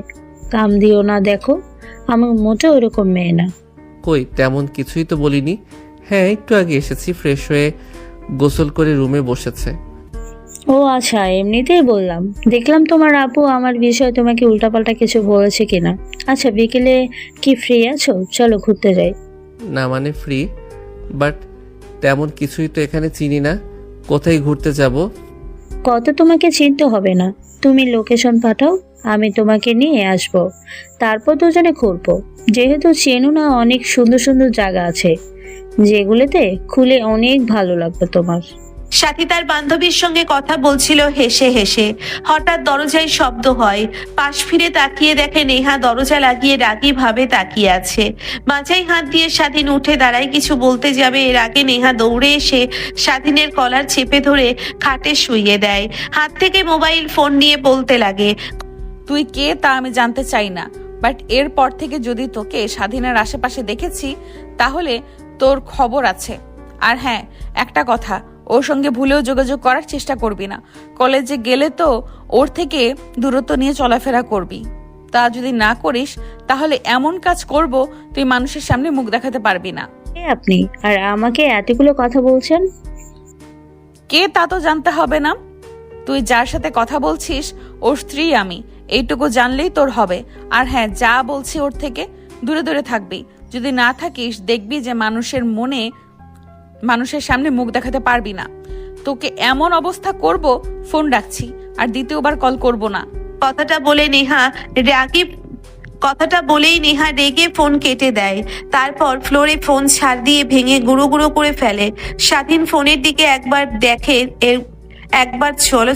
Speaker 10: কাম দিও না, দেখো আমার মোটেও ওরকম মেয়ে না।
Speaker 2: কই, তেমন কিছুই তো বলিনি। হ্যাঁ, একটু আগে এসেছি, ফ্রেশ হয়ে গোসল করে রুমে বসেছে।
Speaker 10: ও আচ্ছা, এমনিতেই বললাম। দেখলাম তোমার আপু আমার বিষয়ে তোমাকে উল্টাপাল্টা কিছু বলেছে কিনা। আচ্ছা, বিকেলে কি ফ্রি আছো? চলো ঘুরতে যাই।
Speaker 2: না মানে ফ্রি, বাট তেমন কিছুই তো এখানে চিনি না, কোথায় ঘুরতে যাব?
Speaker 10: কত তোমাকে চিনতে হবে না, তুমি লোকেশন পাঠাও, আমি তোমাকে নিয়ে আসবো, তারপর দুজনে ঘুরবো। যেহেতু চেনো না, অনেক সুন্দর সুন্দর জায়গা আছে যেগুলোতে খুলে অনেক ভালো লাগবে তোমার।
Speaker 3: সাথী তার বান্ধবীর সঙ্গে কথা বলছিল হেসে হেসে, হঠাৎ দরজায় শব্দ হয়। পাশ ফিরে তাকিয়ে দেখে নেহা দরজা লাগিয়ে রাগী ভাবে তাকিয়ে আছে। মাথায় হাত দিয়ে স্বাধীন উঠে দাঁড়ায়, কিছু বলতে যাবে, এর আগে নেহা দৌড়ে এসে স্বাধীনের কলার চেপে ধরে খাটে শুইয়ে দেয়। হাত থেকে মোবাইল ফোন নিয়ে বলতে লাগে,
Speaker 5: তুই কে তা আমি জানতে চাই না, বাট এরপর থেকে যদি তোকে স্বাধীনের আশেপাশে দেখেছি তাহলে তোর খবর আছে। আর হ্যাঁ, একটা কথা, ওর সঙ্গে ভুলেও যোগাযোগ করার চেষ্টা করবি না। কলেজে গেলে তো ওর থেকে দূরত্ব নিয়ে চলাফেরা করবি। তা যদি না করিস তাহলে এমন কাজ করব তুই মানুষের সামনে মুখ দেখাতে পারবি না।
Speaker 10: কে আপনি আর আমাকে এতগুলো কথা বলছেন?
Speaker 5: কে তা তো জানতে হবে না। তুই যার সাথে কথা বলছিস ওর স্ত্রী আমি, এইটুকু জানলেই তোর হবে। আর হ্যাঁ, যা বলছি ওর থেকে দূরে দূরে থাকবি। যদি না থাকিস দেখবি যে মানুষের সামনে মুখ দেখাতে পারবি না। তোকে এমন অবস্থা করব, ফোন রাখছি, আর দ্বিতীয়বার কল করব না।
Speaker 3: কথাটা বলেই নেহা রেগে ফোন কেটে দেয়। তারপর ফ্লোরে ফোন ছাড় দিয়ে ভেঙে গুঁড়ো গুঁড়ো করে ফেলে। স্বাধীন ফোনের দিকে একবার দেখে, একবার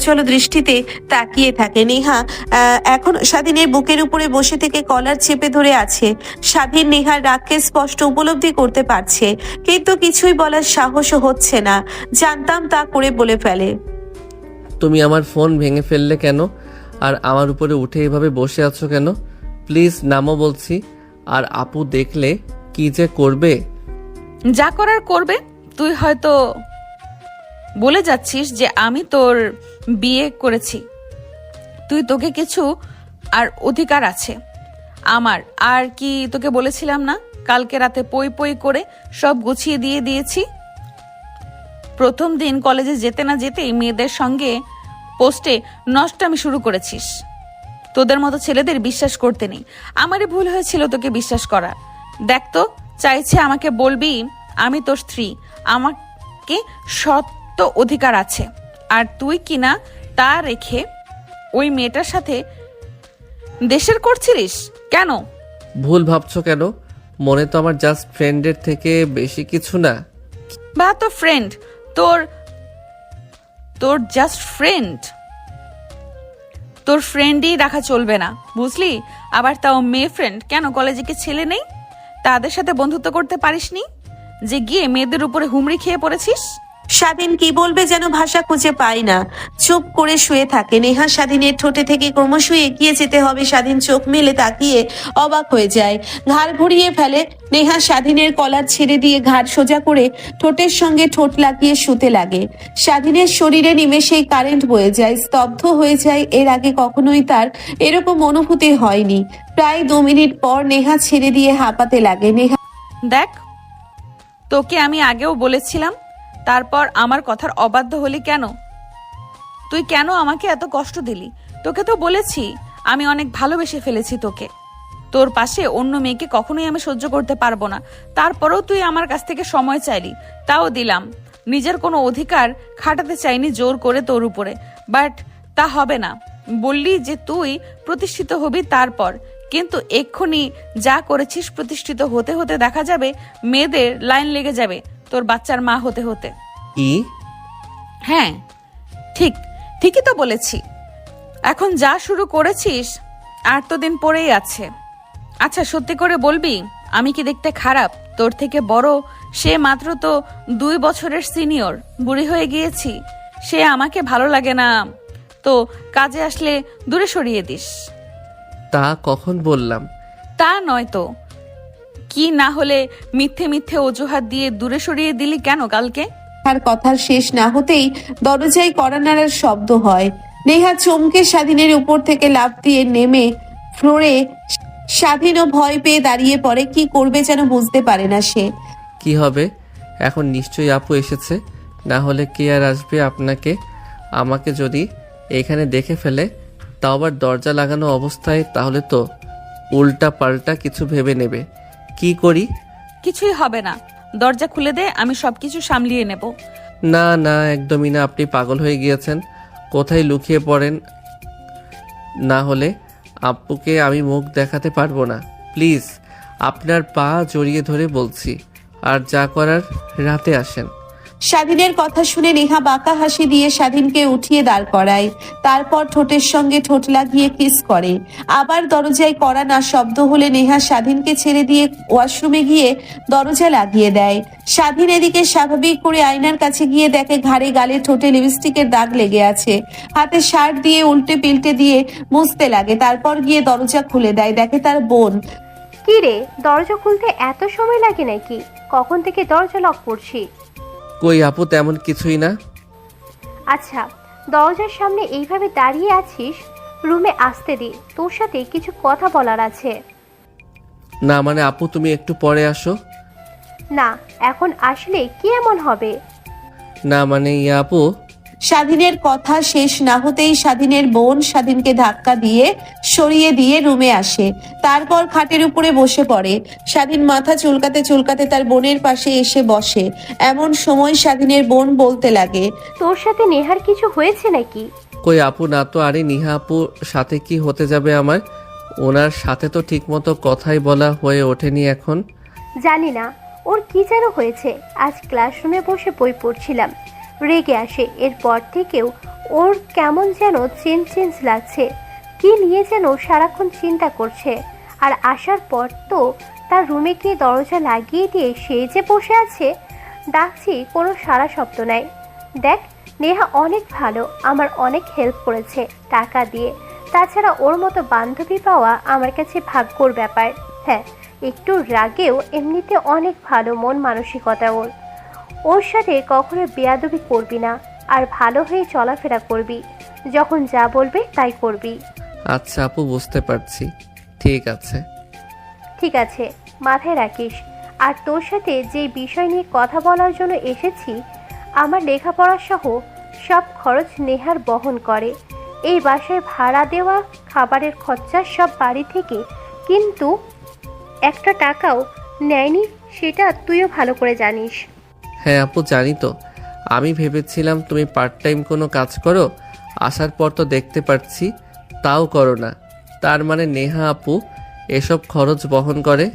Speaker 3: চলো দৃষ্টিতে তাকিয়ে থাকে। নেহা এখন স্বাধীনের বুকের উপরে বসে থেকে কলার চেপে ধরে আছে। স্বাধীন নেহার রাগকে স্পষ্ট উপলব্ধি করতে পারছে, কিন্তু কিছুই বলার সাহসও হচ্ছে না। জানতাম তা করে বলে ফেলে,
Speaker 2: তুমি আমার ফোন ভেঙে ফেললে কেন? আর আমার উপরে উঠে এভাবে বসে আছো কেন? প্লিজ নামো বলছি। আর আপু দেখলে কি যে করবে।
Speaker 5: যা করার করবে। তুই হয়তো বলে যাচ্ছিস যে আমি তোর বিয়ে করেছি, তোকে কিছু আর অধিকার আছে আমার। আর কি তোকে বলেছিলাম না, কালকে রাতে পই পই করে সব গুছিয়ে দিয়েছি। প্রথম দিন কলেজে যেতে না যেতেই মেয়েদের সঙ্গে পোস্টে নষ্টামি শুরু করেছিস। তোদের মতো ছেলেদের বিশ্বাস করতে নেই। আমারই ভুল হয়েছিল তোকে বিশ্বাস করা। দেখ তো, চাইছে আমাকে বলবি আমি তোর স্ত্রী, আমাকে সত্য অধিকার আছে। আর তুই কিনা তা রেখে ওই মেয়েটার সাথে দেশের করছিলিস কেন?
Speaker 2: ভুল ভাবছো কেন? মনে তো আমার জাস্ট ফ্রেন্ডের থেকে বেশি কিছু না।
Speaker 5: বা তো ফ্রেন্ড, তোর জাস্ট ফ্রেন্ড, তোর ফ্রেন্ডই রাখা চলবে না, বুঝলি? আবার তাও মেয়ে ফ্রেন্ড। কেন কলেজে কি ছেলে নেই? তাদের সাথে বন্ধুত্ব করতে পারিসনি যে গিয়ে মেয়েদের উপরে হুমড়ি খেয়ে পড়েছিস?
Speaker 3: স্বাধীন কি বলবে যেন ভাষা খুঁজে পায় না, চুপ করে শুয়ে থাকে। নেহা স্বাধীনের ঠোঁটে থেকে ক্রমশ এগিয়ে যেতে হবে। স্বাধীন চোখ মেলে তাকিয়ে অবাক হয়ে যায়, ঘাড় ঘুরিয়ে ফেলে। নেহা স্বাধীনের কলার ছেড়ে দিয়ে ঘাড় সোজা করে ঠোঁটের সঙ্গে ঠোঁট লাগিয়ে শুতে লাগে। স্বাধীনের শরীরে নিমেষেই কারেন্ট বয়ে যায়, স্তব্ধ হয়ে যায়। এর আগে কখনোই তার এরকম অনুভূতি হয়নি। প্রায় 2 মিনিট পর নেহা ছেড়ে দিয়ে হাঁপাতে লাগে। নেহা
Speaker 5: দেখ, তোকে আমি আগেও বলেছিলাম, তারপর আমার কথার অবাধ্য হলি কেন? তুই কেন আমাকে এত কষ্ট দিলি? তোকে তো বলেছি আমি অনেক ভালোবেসে ফেলেছি তোকে। তোর পাশে অন্য মেয়েকে কখনোই আমি সহ্য করতে পারবো না। তারপরেও তুই আমার কাছ থেকে সময় চাইলি, তাও দিলাম। নিজের কোনো অধিকার খাটাতে চাইনি জোর করে তোর উপরে, বাট তা হবে না। বললি যে তুই প্রতিষ্ঠিত হবি তারপর, কিন্তু এক্ষুনি যা করেছিস প্রতিষ্ঠিত হতে হতে দেখা যাবে মেয়েদের লাইন লেগে যাবে তোর বাচ্চার মা হতে হতে।
Speaker 2: ই
Speaker 5: হ্যাঁ, ঠিকই তো বলেছি। এখন যা শুরু করেছিস আর তো দিন পরেই আছে। আচ্ছা, সত্যি করে বলবি, আমি কি দেখতে খারাপ? তোর থেকে বড় সে মাত্র তো 2 বছরের সিনিয়র। বুড়ি হয়ে গিয়েছি, সে আমাকে ভালো লাগে না তো কাজে আসলে দূরে সরিয়ে দিস।
Speaker 2: তা কখন বললাম?
Speaker 5: তা নয় তো কি, না হলে মিথ্যে মিথ্যে অজুহাত দিয়ে দূরে সরিয়ে দিলি কেন কালকে?
Speaker 3: তার কথা শেষ না হতেই দরজায় কড়া নাড়ার শব্দ হয়। নেহা চমকে স্বাধীনের উপর থেকে লাফ দিয়ে নেমে ফ্লোরে। স্বাধীনও ভয় পেয়ে দাঁড়িয়ে পড়ে। কি করবে যেন বুঝতে পারে না সে।
Speaker 2: কি হবে এখন? নিশ্চয়ই আপু এসেছে, না হলে কে আর আসবে আপনাকে আমাকে যদি এখানে দেখে ফেলে, তাও আবার দরজা লাগানো অবস্থায়, তাহলে তো উল্টা পাল্টা কিছু ভেবে নেবে। কি করি?
Speaker 5: কিছুই হবে না, দরজা খুলে দে, আমি সবকিছু সামলিয়ে নেব।
Speaker 2: না না, একদমই না। আপনি পাগল হয়ে গিয়েছেন, কোথায় লুকিয়ে পড়েন। না হলে আপুকে আমি মুখ দেখাতে পারবো না। প্লিজ আপনার পা জড়িয়ে ধরে বলছি, আর যা করার রাতে আসেন।
Speaker 3: স্বাধীনের কথা শুনে নেহা বাঁকা হাসি দিয়ে স্বাধীনকে উঠিয়ে দাঁড় করায়। তারপর ঠোঁটের সঙ্গে ঠোঁট লাগিয়ে কিস করে। আবার দরজায় কড়া না শব্দ হলে নেহা স্বাধীনকে ছেড়ে দিয়ে ওয়াশরুমে গিয়ে দরজা লাগিয়ে দেয়। স্বাধীন এদিকে স্বাভাবিক করে আয়নার কাছে গিয়ে দেখে ঘাড়ে গালে ঠোঁটে লিপস্টিকের দাগ লেগে আছে। হাতে শার্ট দিয়ে উল্টে পিল্টে দিয়ে মুছতে লাগে। তারপর গিয়ে দরজা খুলে দেয়, দেখে তার বোন।
Speaker 4: কি রে, দরজা খুলতে এত সময় লাগে নাকি? কখন থেকে দরজা লক করছি?
Speaker 2: কই আপু, তেমন কিছুই না।
Speaker 4: আচ্ছা, দরজার সামনে এইভাবে দাঁড়িয়ে আছিস, রুমে আসতে দে, তোর সাথে কিছু কথা বলার আছে।
Speaker 2: না মানে আপু, তুমি একটু পরে আসো।
Speaker 4: না, এখন আসলে কি এমন হবে?
Speaker 2: না মানে ইয়া আপু।
Speaker 3: স্বাধীনের কথা শেষ না হতেই স্বাধীনের বোন স্বাধীনকে ধাক্কা দিয়ে সরিয়ে দিয়ে রুমে আসে। তারপর খাটের উপরে বসে পড়ে। স্বাধীন মাথা চুলকাতে চুলকাতে তার বোনের পাশে এসে বসে। এমন সময় স্বাধীনের বোন বলতে লাগে,
Speaker 4: তোর সাথে নেহার কিছু হয়েছে নাকি?
Speaker 2: কই আপু, না তো। আরে নিহা আপুর সাথে কি হতে যাবে আমার? ওনার সাথে তো ঠিকমতো কথাই বলা হয়ে ওঠেনি এখন।
Speaker 4: জানি না ওর কি যেন হয়েছে। আজ ক্লাসরুমে বসে বই পড়ছিলাম, রেগে আসে। এরপর থেকেও ওর কেমন যেন চেঞ্জ লাগছে। কি নিয়ে যেন সারাক্ষণ চিন্তা করছে। আর আসার পর তো তার রুমে গিয়ে দরজা লাগিয়ে দিয়ে সে যে বসে আছে, ডাকছি কোনো সারা শব্দ নাই। দেখ, নেহা অনেক ভালো, আমার অনেক হেল্প করেছে টাকা দিয়ে। তাছাড়া ওর মতো বান্ধবী পাওয়া আমার কাছে ভাগ্যর ব্যাপার। হ্যাঁ, একটু রাগেও এমনিতে অনেক ভালো মন মানসিকতা ওর। ওর সাথে কখনো বেয়াদবি করবি না, আর ভালো হয়ে চলাফেরা করবি। যখন যা বলবে তাই করবি।
Speaker 2: আচ্ছা আপু, বুঝতে পারছি। ঠিক আছে।
Speaker 4: ঠিক আছে, মাথায় রাখিস। আর তোর সাথে যে বিষয় নিয়ে কথা বলার জন্য এসেছি, আমার লেখাপড়া সহ সব খরচ নেহার বহন করে। এই বাসায় ভাড়া দেওয়া, খাবারের খরচা সব বাড়ি থেকে, কিন্তু একটা টাকাও নেয়নি, সেটা তুইও ভালো করে জানিস।
Speaker 2: হ্যাঁ আপু, জানি তো। আমি ভেবেছিলাম তুমি পার্ট টাইম কোনো কাজ করো, আসার পর তো দেখতে পাচ্ছি তাও করো না। তার মানে নেহা আপু এসব খরচ বহন করে?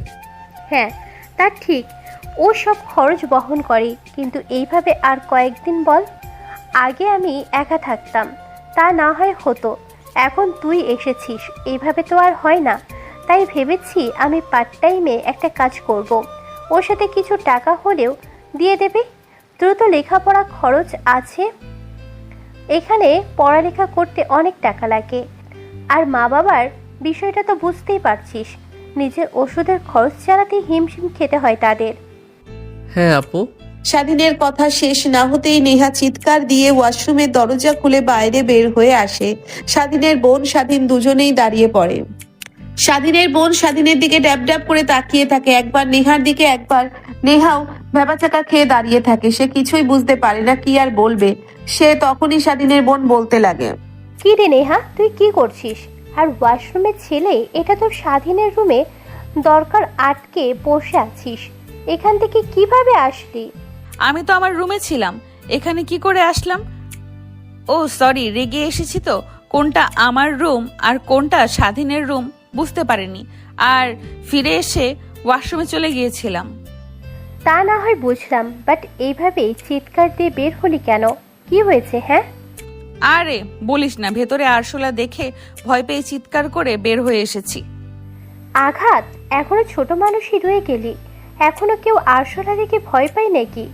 Speaker 4: হ্যাঁ, তা ঠিক, ও সব খরচ বহন করে। কিন্তু এইভাবে আর কয়েকদিন বল। আগে আমি একা থাকতাম, তা না হয় হতো। এখন তুই এসেছিস, এইভাবে তো আর হয় না। তাই ভেবেছি আমি পার্ট টাইমে একটা কাজ করব। ওর সাথে কিছু টাকা হলেও দিয়ে দেবে। তোর তো লেখাপড়া খরচ আছে, এখানে পড়ালেখা করতে অনেক টাকা লাগে। আর মা বাবার বিষয়টা তো বুঝতেই পারছিস, নিজের ওষুধের খরচ চালাতে হিমশিম খেতে হয় তাদের।
Speaker 2: হ্যাঁ আপু।
Speaker 3: স্বাধীনের কথা শেষ না হতেই নেহা চিৎকার দিয়ে ওয়াশরুমের দরজা খুলে বাইরে বের হয়ে আসে। স্বাধীনের বোন স্বাধীন দুজনেই দাঁড়িয়ে পড়ে। স্বাধীনের বোন স্বাধীনের দিকে ড্যাব ড্যাব করে তাকিয়ে থাকে, একবার নেহার দিকে, একবার নেহাও ভ্যাবাচাকা খেয়ে দাঁড়িয়ে থাকে। সে কিছুই বুঝতে পারে না কি আর বলবে। সে তখনই স্বাধীনের বোন বলতে লাগে,
Speaker 4: কি রে নেহা, তুই কি করছিস? আর ওয়াশরুমের ছেলে, এটা তোর স্বাধীনের রুমে, দরকার আটকে বসে আছিস, এখান থেকে কিভাবে আসলি?
Speaker 5: আমি তো আমার রুমে ছিলাম, এখানে কি করে আসলাম? ও সরি, রেগে এসেছি তো। কোনটা আমার রুম আর কোনটা স্বাধীনের রুম বুঝতে পারিনি, আর ফিরে এসে ওয়াশরুমে চলে গিয়েছিলাম।
Speaker 4: তা না হয় বুঝলাম, বাট এইভাবে চিৎকার দিয়ে বের হলি কেন? কি হয়েছে? হ্যাঁ,
Speaker 5: আরে বলিস না, ভেতরে আরশোলা দেখে ভয় পেয়ে চিৎকার করে বের হয়ে এসেছি।
Speaker 4: আঘাত? এখনো ছোট মানুষই রয়ে গেলি, এখনো কেউ আরশোলা দেখে ভয় পায় নাকি?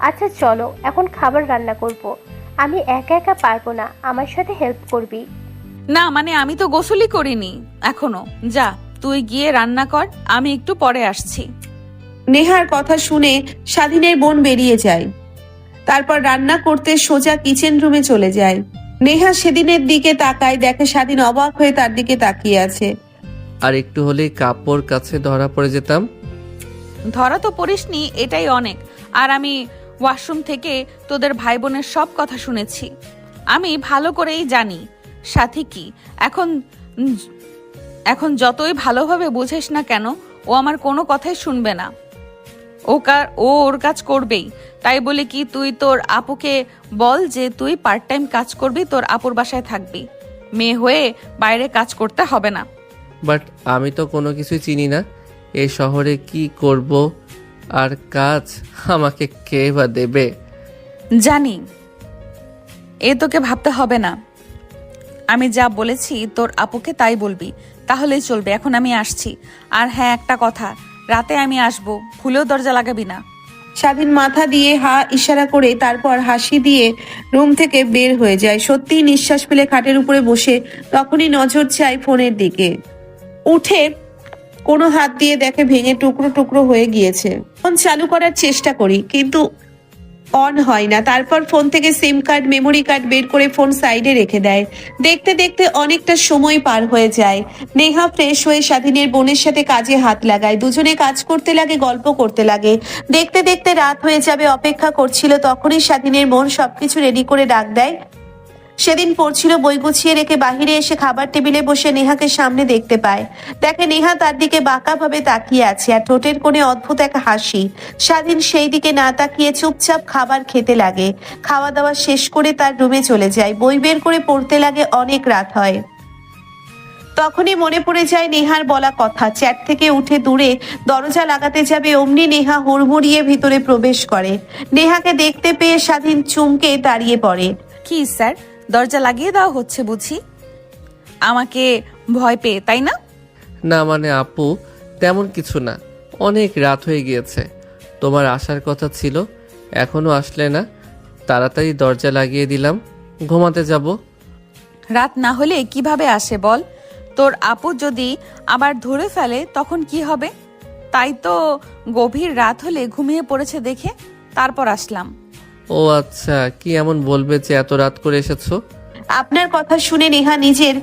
Speaker 4: আচ্ছা চলো, এখন খাবার রান্না করব। আমি একা একা পারবো না, আমার সাথে হেল্প করবি?
Speaker 5: না মানে আমি তো গোসলই করিনি এখনো। যা তুই গিয়ে রান্না কর, আমি একটু পরে আসছি।
Speaker 3: নেহার কথা শুনে স্বাধীনের বোন বেরিয়ে যায়। তারপর রান্না করতে সোজা কিচেন রুমে চলে যায়। নেহা সেদিনের দিকে তাকায়, দেখে স্বাধীন অবাক হয়ে তার দিকে তাকিয়ে আছে।
Speaker 2: আর একটু হলেই কাপড় কাছে ধরা পড়ে যেতাম।
Speaker 5: ধরা তো পড়িসনি, এটাই অনেক। আর আমি ওয়াশরুম থেকে তোদের ভাই বোনের সব কথা শুনেছি। আমি ভালো করেই জানি সাথী কি। এখন যতই ভালোভাবে বুঝিস না কেন, ও আমার কোনো কথাই শুনবে না। ও ওর কাজ করবেই। তাই বলে কি তুই তোর আপুকে বল যে তুই পার্ট টাইম কাজ করবি, তোর আপুর বাসায় থাকবি। মেয়ে হয়ে বাইরে কাজ করতে হবে না।
Speaker 2: বাট আমি তো কোনো কিছুই চিনি না, এই শহরে কি করব আর কাজ আমাকে কে বা দেবে?
Speaker 5: জানি, এ তোকে ভাবতে হবে না। আমি যা বলেছি তোর আপুকে তাই বলবি, তাহলেই চলবে। এখন আমি আসছি। আর হ্যাঁ, একটা কথা, রাতে আমি আসবো, ভুলেও দরজা লাগাবি না।
Speaker 3: স্বাধীন মাথা দিয়ে হা ইশারা করে তারপর হাসি দিয়ে রুম থেকে বের হয়ে যায়। সত্যিই নিঃশ্বাস ফেলে খাটের উপরে বসে তখনই নজর চায় ফোনের দিকে। উঠে কোনো হাত দিয়ে দেখে ভেঙে টুকরো টুকরো হয়ে গিয়েছে। ফোন চালু করার চেষ্টা করি কিন্তু অন হয় না। তারপর ফোন থেকে সিম কার্ড, মেমোরি কার্ড বের করে ফোন সাইডে রেখে দেয়। দেখতে দেখতে অনেকটা সময় পার হয়ে যায়। নেহা ফ্রেশ হয়ে স্বাধীনের বোনের সাথে কাজে হাত লাগায়। দুজনে কাজ করতে লাগে, গল্প করতে লাগে। দেখতে দেখতে রাত হয়ে যাবে, অপেক্ষা করছিল। তখনই স্বাধীনের বোন সবকিছু রেডি করে ডাক দেয়। সেদিন পড়ছিল, বই গুছিয়ে রেখে বাহিরে এসে খাবার টেবিলে বসে নেহাকে সামনে দেখতে পায়। দেখে নেহা তার দিকে বাঁকাভাবে তাকিয়ে আছে আর ঠোঁটের কোণে অদ্ভুত এক হাসি। স্বাধীন সেই দিকে না তাকিয়ে চুপচাপ খাবার খেতে লাগে। খাওয়া দাওয়া শেষ করে তার রুমে চলে যায়। বই বের করে পড়তে লাগে। অনেক রাত হয়। তখনই মনে পড়ে যায় নেহার বলা কথা। চ্যাট থেকে উঠে দূরে দরজা লাগাতে যাবে, অমনি নেহা হুড়মুড়িয়ে ভিতরে প্রবেশ করে। নেহাকে দেখতে পেয়ে স্বাধীন চমকে দাঁড়িয়ে পড়ে।
Speaker 5: কি স্যার, দরজা লাগিয়ে দেওয়া হচ্ছে বুঝি? আমাকে ভয় পেয়ে, তাই না?
Speaker 2: না মানে আপু, তেমন কিছু না। অনেক রাত হয়ে গিয়েছে, তোমার আসার কথা ছিল, এখনো আসলে না। তাড়াতাড়ি দরজা লাগিয়ে দিলাম, ঘুমাতে যাব।
Speaker 5: রাত না হলে কিভাবে আসে বল? তোর আপু যদি আবার ধরে ফেলে তখন কি হবে? তাই তো গভীর রাত হলে ঘুমিয়ে পড়েছে দেখে তারপর আসলাম।
Speaker 2: ও আচ্ছা, কি এমন বলবে যে এত রাত করে এসেছো?
Speaker 3: আপনার কথা শুনে নেহা নিজের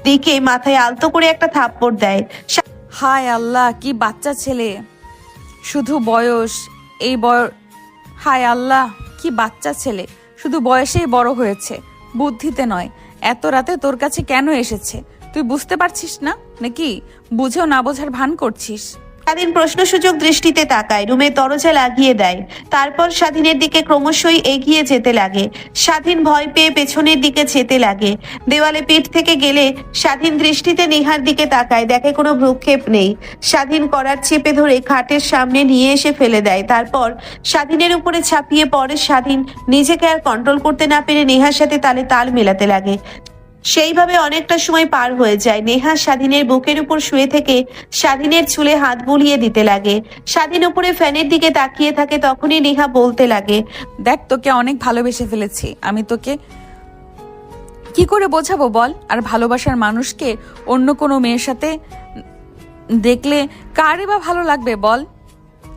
Speaker 3: দিকে মাথায় আলতো করে একটা থাপ্পড় দেয়।
Speaker 5: হায় আল্লাহ, কি বাচ্চা ছেলে! শুধু বয়স, এই হায় আল্লাহ, কি বাচ্চা ছেলে! শুধু বয়সেই বড় হয়েছে, বুদ্ধিতে নয়। এত রাতে তোর কাছে কেন এসেছে তুই বুঝতে পারছিস না নাকি? বুঝেও না বোঝার ভান করছিস।
Speaker 3: স্বাধীন প্রশ্নসূচক দৃষ্টিতে তাকায়। রুমের দরজা লাগিয়ে দেয়। তারপর স্বাধীনের দিকে ক্রমশই এগিয়ে যেতে লাগে। স্বাধীন ভয় পেয়ে পেছনের দিকে যেতে লাগে। দেওয়ালে পিঠ থেকে গেলে স্বাধীন দৃষ্টিতে নেহার দিকে তাকায়। দেখে কোনো ভ্রুক্ষেপ নেই। স্বাধীন করার চেপে ধরে খাটের সামনে নিয়ে এসে ফেলে দেয়। তারপর স্বাধীনের উপরে ছাপিয়ে পড়ে। স্বাধীন নিজেকে আর কন্ট্রোল করতে না পেরে নেহার সাথে তালে তাল মেলাতে লাগে। সেইভাবে অনেকটা সময় পার হয়ে যায়। নেহা স্বাধীনের বুকের উপর শুয়ে থেকে স্বাধীনের চুলে হাত বুলিয়ে দিতে লাগে। স্বাধীন উপরে ফ্যানের দিকে তাকিয়ে থাকে, তখনই নেহা বলতে লাগে,
Speaker 5: দেখ তোকে অনেক ভালোবেসে ফেলেছি আমি, তোকে কি করে বোঝাবো বল? আর ভালোবাসার মানুষকে অন্য কোনো মেয়ের সাথে দেখলে কারই বা ভালো লাগবে বল?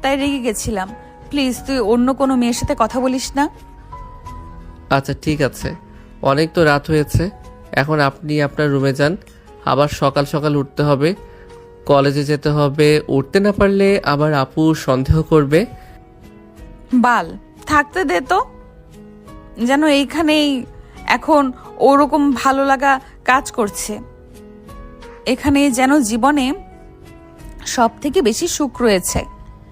Speaker 5: তাই রেগে গেছিলাম। প্লিজ তুই অন্য কোনো মেয়ের সাথে কথা বলিস না।
Speaker 2: আচ্ছা ঠিক আছে, অনেক তো রাত হয়েছে, এখন আপনি আপনার রুমে যান। আবার সকাল সকাল উঠতে হবে, কলেজে যেতে হবে। উঠতে না পারলে আবার আপু সন্দেহ করবে।
Speaker 5: বাল থাকতে দে তো, যেন এইখানেই এখন ওরকম ভালো লাগা কাজ করছে। এখানে যেন জীবনে সব থেকে বেশি সুখ রয়েছে।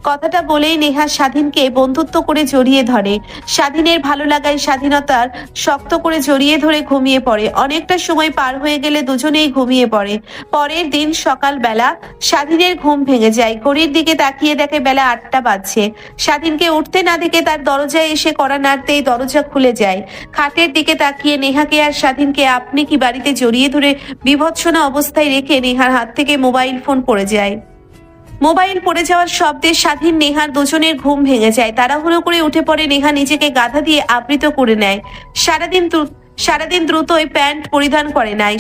Speaker 3: কথাটা বলেই নেহা স্বাধীনকে বন্ধুত্ব করে জড়িয়ে ধরে। স্বাধীনের ভালো লাগায় স্বাধীনতার শক্ত করে জড়িয়ে ধরে ঘুমিয়ে পড়ে। অনেকটা সময় পার হয়ে গেলে দুজনেই ঘুমিয়ে পড়ে। পরের দিন সকালবেলা স্বাধীনের ঘুম ভেঙে যায়। ঘড়ির দিকে তাকিয়ে দেখে বেলা 8টা বাজছে। স্বাধীনকে উঠতে না দেখে তার দরজায় এসে কড়া নাড়তেই দরজা খুলে যায়। খাটের দিকে তাকিয়ে নেহাকে আর স্বাধীনকে আপনি কি বাড়িতে জড়িয়ে ধরে বিভৎসনা অবস্থায় রেখে নেহার হাত থেকে মোবাইল ফোন পড়ে যায়। মোবাইল পড়ে যাওয়ার শব্দে স্বাধীন নেহার দুজনের ঘুম ভেঙে যায়। তাড়াহুড়ো করে উঠে পড়ে নেহা নিজেকে গাধা দিয়ে আবৃত করে নেয়। সারাদিন দ্রুতই প্যান্ট পরিধান করে নাই।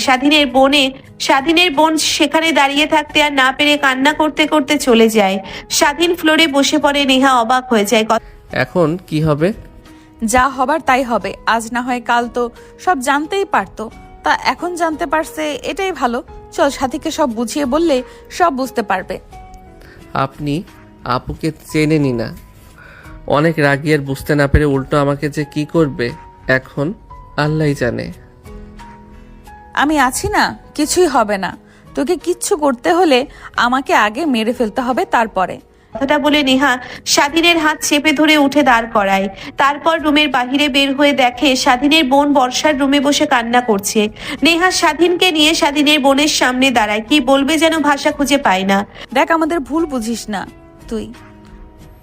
Speaker 3: স্বাধীনের বোন সেখানে দাঁড়িয়ে থাকতে আর না পেরে কান্না করতে করতে চলে যায়। স্বাধীন ফ্লোরে বসে পড়ে। নেহা অবাক হয়ে যায়।
Speaker 2: এখন কি হবে?
Speaker 5: যা হবার তাই হবে, আজ না হয় কাল তো সব জানতেই পারতো, তা এখন জানতে পারছে এটাই ভালো। চল সাথীকে সব বুঝিয়ে বললে সব বুঝতে পারবে।
Speaker 2: আপনি আপুকে চেনেনি না, অনেক রাগী আর বুঝতে না পেরে উল্টো আমাকে যে কি করবে এখন আল্লাহই জানে।
Speaker 5: আমি আছি না, কিছুই হবে না। তোকে কিচ্ছু করতে হলে আমাকে আগে মেরে ফেলতে হবে, তারপরে।
Speaker 3: কথাটা বলে নেহা স্বাধীনের হাত চেপে ধরে উঠে দাঁড় করায়। তারপর রুমের বাহিরে বের হয়ে দেখে স্বাধীনের বোন বর্ষার রুমে বসে কান্না করছে। নেহা স্বাধীনকে নিয়ে স্বাধীনের বোনের সামনে দাঁড়ায়। কি বলবে যেন ভাষা খুঁজে পায় না।
Speaker 5: দেখ আমাদের ভুল বুঝিস না তুই।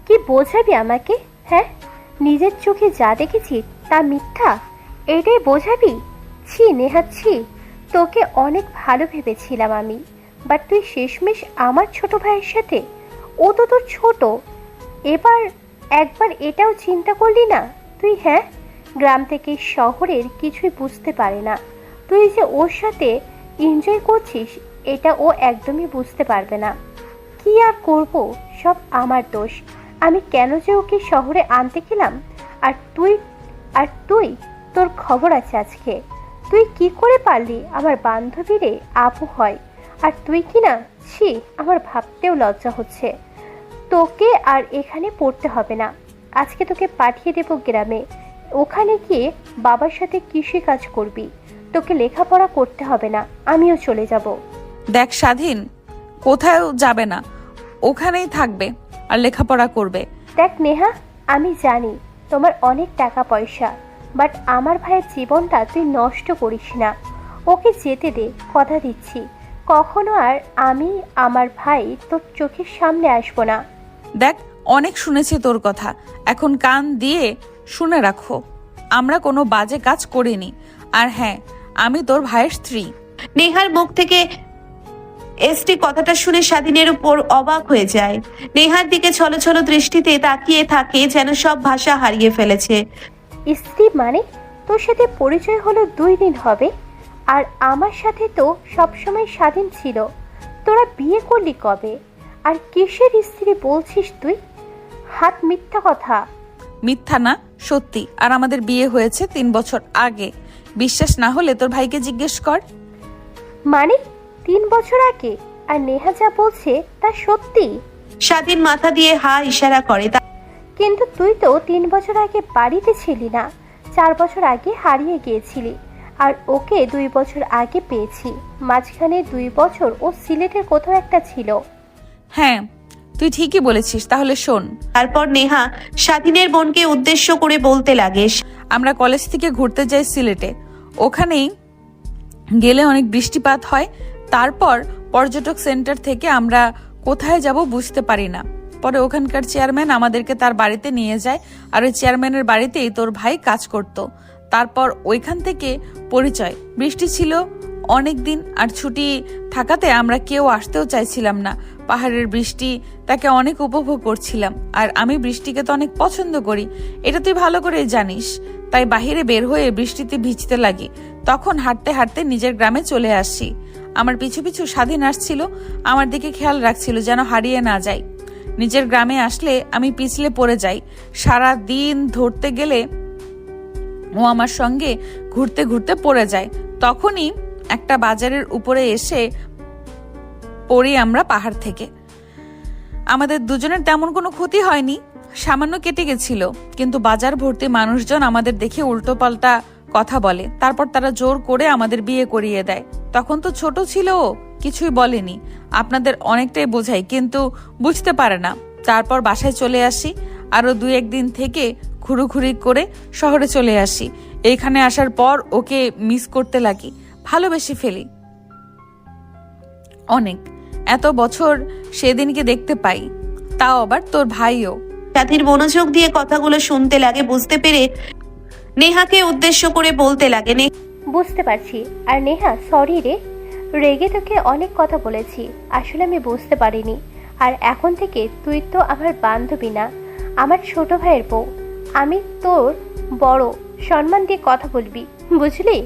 Speaker 4: কি বোঝাবি আমাকে? হ্যাঁ, নিজের চোখে যা দেখেছি তা মিথ্যা, এটাই বোঝাবি? ছি নেহা ছি, তোকে অনেক ভালো ভেবেছিলাম আমি, বাট তুই শেষমেশ আমার ছোট ভাইয়ের সাথে। ও তো তোর ছোট, একবার এটাও চিন্তা করলি না তুই? হ্যাঁ, গ্রাম থেকে শহরের কিছুই বুঝতে পারে না। তুই যে ওর সাথে এনজয় করছিস এটা ও একদমই বুঝতে পারবে না। কি আর করব, সব আমার দোষ। আমি কেন যে ওকে শহরে আনতে গেলাম। আর তুই তোর খবর আছে আজকে। তুই কি করে পারলি আমার বান্ধবীরে আপু হয়? আর তুই কি না, ছি, আমার ভাবতেও লজ্জা হচ্ছে। তোকে আর এখানে পড়তে হবে না, আজকে তোকে পাঠিয়ে দেব গ্রামে। ওখানে গিয়ে বাবার সাথে কৃষি কাজ করবি। তোকে লেখাপড়া করতে হবে না, আমিও চলে যাব।
Speaker 5: দেখ স্বাধীন কোথাও যাবে না, ওখানেই থাকবে আর লেখাপড়া করবে।
Speaker 4: দেখ নেহা, আমি জানি তোমার অনেক টাকা পয়সা, বাট আমার ভাইয়ের জীবনটা তুই নষ্ট করিস না। ওকে যেতে দে, কথা দিচ্ছি কখনো আর আমি আমার ভাই তোর চোখের সামনে আসবো না।
Speaker 5: দেখ অনেক শুনেছি তোর কথা, এখন কান দিয়ে শুনে রাখো। আমরা কোনো বাজে কাজ করিনি। আর হ্যাঁ, আমি তোর ভাইয়ের স্ত্রী।
Speaker 3: নেহার মুখ থেকে এসটি কথাটা শুনে স্বাধীনের উপর অবাক হয়ে যায়। নেহার দিকে ছলছল দৃষ্টিতে তাকিয়ে থাকে, যেন সব ভাষা হারিয়ে ফেলেছে।
Speaker 4: স্ত্রী মানে? তোর সাথে পরিচয় হলো 2 দিন হবে, আর আমার সাথে তো সবসময় স্বাধীন ছিল। তোরা বিয়ে করলি কবে? আর কিসের স্ত্রী বলছিস তুই? হাত মিথ্যা কথা।
Speaker 5: মিথ্যা না, সত্যি। আর আমাদের বিয়ে হয়েছে 3 বছর আগে। বিশ্বাস না হলে তোর ভাইকে জিজ্ঞেস কর।
Speaker 4: মানে 3 বছর আগে? আর নেহা যা বলছে তা সত্যি?
Speaker 3: স্বাধীন মাথা দিয়ে হা ইশারা করে।
Speaker 4: কিন্তু তুই তো 3 বছর আগে বাড়িতে ছিলি না, 4 বছর আগে হারিয়ে গিয়েছিলি। আর ওকে 2 বছর আগে পেয়েছি, মাঝখানে 2 বছর ও সিলেটের কোথাও একটা ছিল।
Speaker 5: হ্যাঁ তুই ঠিকই বলেছিস, তাহলে শোন।
Speaker 3: তারপর নেহা স্বাধীনের বোনকে উদ্দেশ্য করে বলতে লাগে,
Speaker 5: আমরা কলেজ থেকে ঘুরতে যাই সিলেটে। ওখানেই গেলে অনেক বৃষ্টিপাত হয়। তারপর পর্যটক সেন্টার থেকে আমরা কোথায় যাব বুঝতে পারি না। পরে ওখানকার চেয়ারম্যান আমাদেরকে তার বাড়িতে নিয়ে যায়, আর ওই চেয়ারম্যানের বাড়িতেই তোর ভাই কাজ করত। তারপর ওইখান থেকে পরিচয়। বৃষ্টি ছিল অনেক দিন, আর ছুটি থাকাতে আমরা কেউ আসতেও চাইছিলাম না। পাহাড়ের বৃষ্টি তাকে অনেক উপভোগ করছিলাম, আর আমি বৃষ্টিকে তো অনেক পছন্দ করি, এটা তুই ভালো করে জানিস। তাই বাহিরে বের হয়ে বৃষ্টিতে ভিজতে লাগি। তখন হাঁটতে হাঁটতে নিজের গ্রামে চলে আসি। আমার পিছু পিছু স্বাধীন আসছিল, আমার দিকে খেয়াল রাখছিল যেন হারিয়ে না যাই। নিজের গ্রামে আসলে আমি পিছলে পড়ে যাই। সারা দিন ধরতে গেলে ও আমার সঙ্গে ঘুরতে ঘুরতে পড়ে যায়। তখনই একটা বাজারের উপরে এসে পড়ি আমরা পাহাড় থেকে। আমাদের দুজনের তেমন কোনো ক্ষতি হয়নি, সামান্য কেটে গেছিল, কিন্তু বাজার ভর্তি মানুষজন আমাদের দেখে উল্টোপাল্টা কথা বলে। তারপর তারা জোর করে আমাদের বিয়ে করিয়ে দেয়। তখন তো ছোট ছিল ও, কিছুই বলেনি। আপনাদের অনেকটাই বোঝাই, কিন্তু বুঝতে পারে না। তারপর বাসায় চলে আসি, আরো 2-1 দিন থেকে ঘুরুঘুরি করে শহরে চলে আসি। এইখানে আসার পর ওকে মিস করতে লাগি, ভালোবেসে ফেলি অনেক। এত বছর সেদিনকে দেখতে পাই, তাও আবার তোর ভাইও।
Speaker 3: স্বাধীন মনোযোগ দিয়ে কথাগুলো শুনতে লাগে। বুঝতে পেরে নেহাকে উদ্দেশ্য করে বলতে লাগে,
Speaker 4: বুঝতে পারছি। আর নেহা, সরি রে, রেগে তোকে অনেক কথা বলেছি, আসলে আমি বুঝতে পারিনি। আর এখন থেকে তুই তো আমার বান্ধবী না, আমার ছোট ভাইয়ের বউ। আমি তোর বড়, সম্মান দিয়ে কথা বলবি, বুঝলি?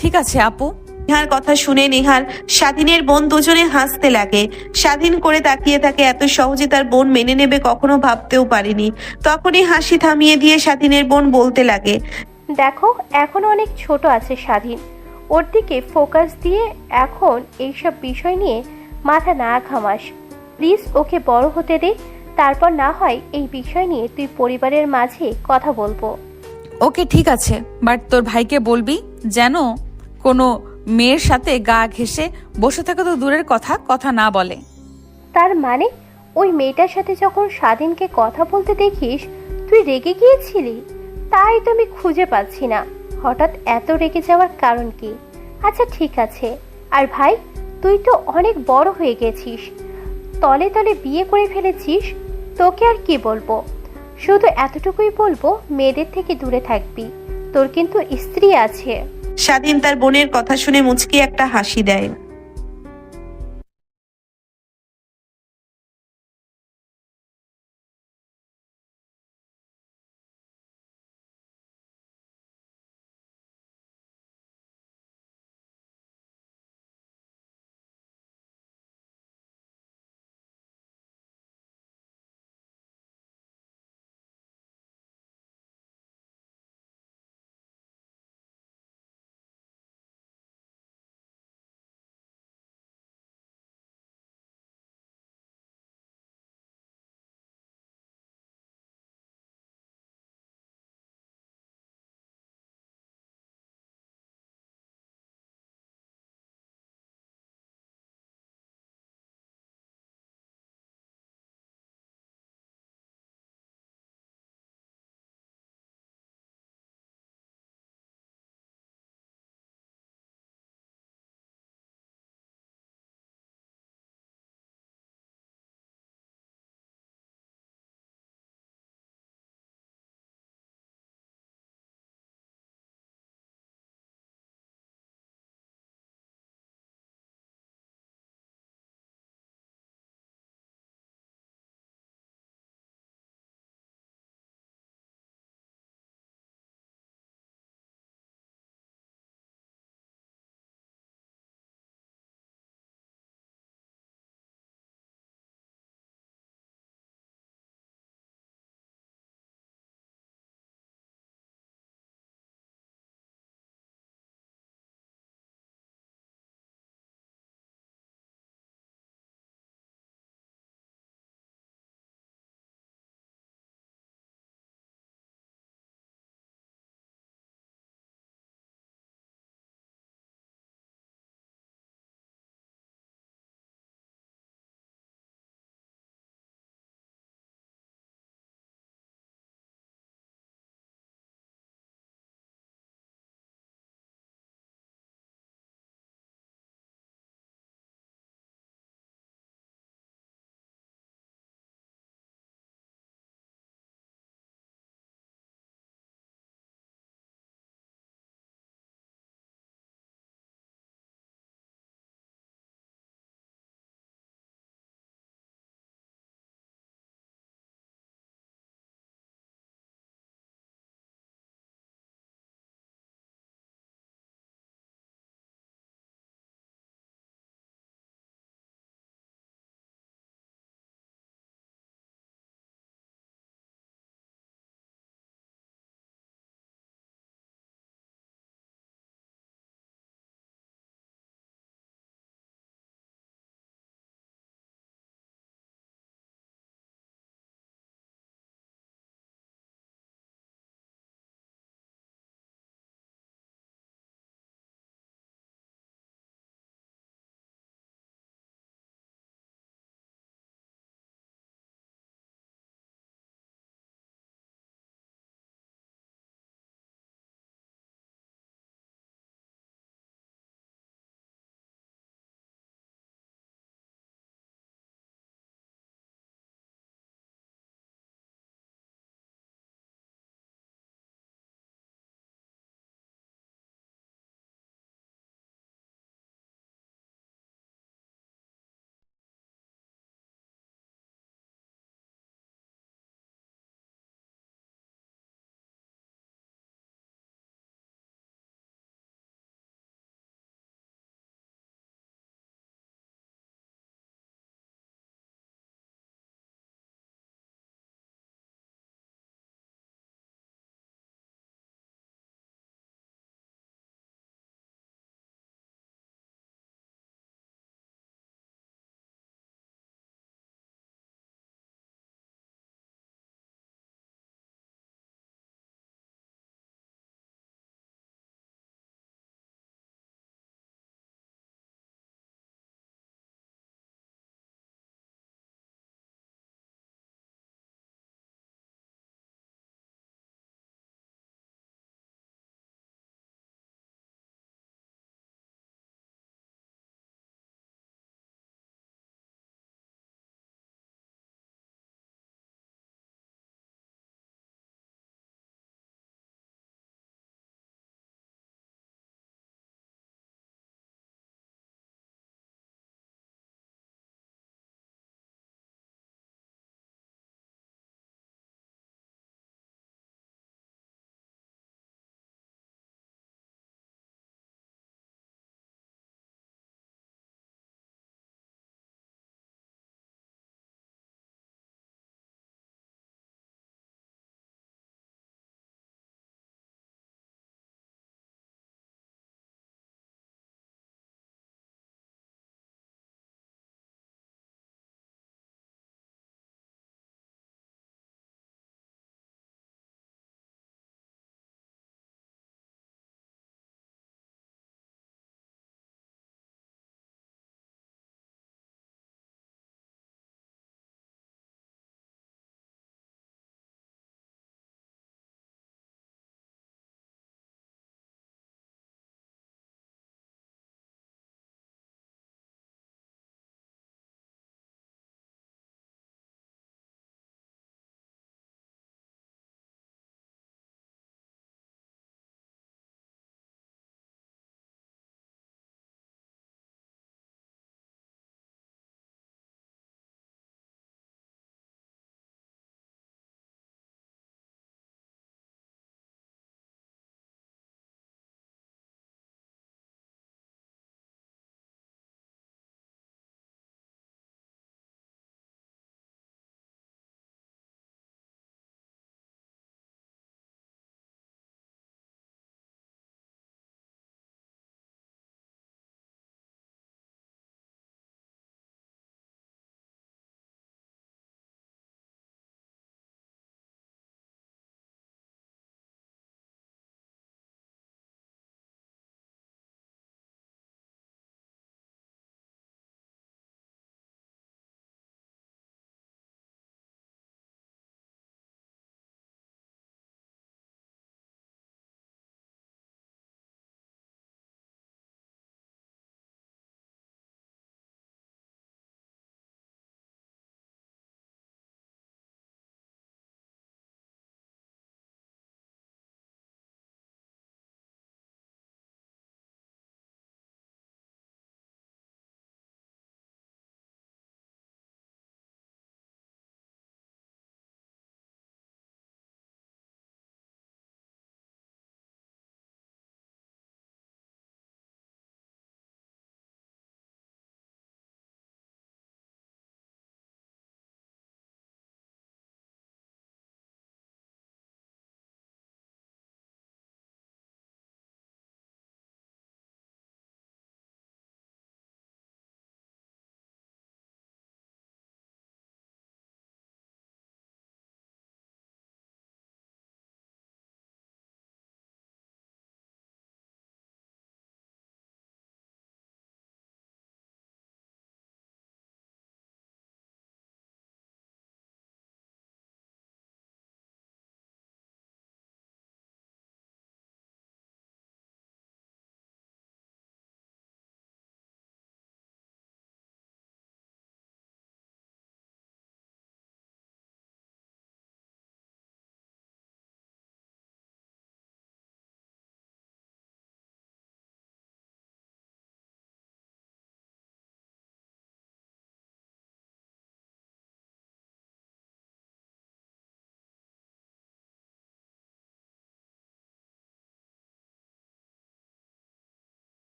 Speaker 5: ঠিক আছে আপু।
Speaker 3: নেহার কথা শুনে নেহার স্বাধীনের বোন দুজনে হাসতে লাগে। স্বাধীন করে তাকিয়ে থাকে, এত সহজে তার বোন মেনে নেবে কখনো ভাবতেও পারেনি। তখনই হাসি থামিয়ে দিয়ে স্বাধীনের বোন বলতে লাগে,
Speaker 4: দেখো, এখনো অনেক ছোট আছে স্বাধীন, ওর দিকে ফোকাস দিয়ে এখন এইসব বিষয় নিয়ে মাথা না ঘামাস প্লিজ। ওকে বড় হতে দে, তারপর না হয় এই বিষয় নিয়ে তুই পরিবারের মাঝে কথা বলবো।
Speaker 5: ওকে ঠিক আছে, বাট তোর ভাইকে বলবি যেন কোনো মেয়ের সাথে গা ঘেঁষে বসে থাকা তো দূরের কথা, কথা না বলে।
Speaker 4: তার মানে ওই মেয়েটার সাথে যখন স্বাধীনকে কথা বলতে দেখিস তুই রেগে গিয়েছিলি? তাই তো আমি খুঁজে পাচ্ছি না হঠাৎ এত রেগে যাওয়ার কারণ কি। আচ্ছা ঠিক আছে। আর ভাই, তুই তো অনেক বড় হয়ে গেছিস, তলে তলে বিয়ে করে ফেলেছিস, তোকে আর কি বলবো। শুধু এতটুকুই বলবো, মেয়েদের থেকে দূরে থাকবি, তোর কিন্তু স্ত্রী আছে।
Speaker 3: স্বাধীন তার বোনের কথা শুনে মুচকি একটা হাসি দেয়।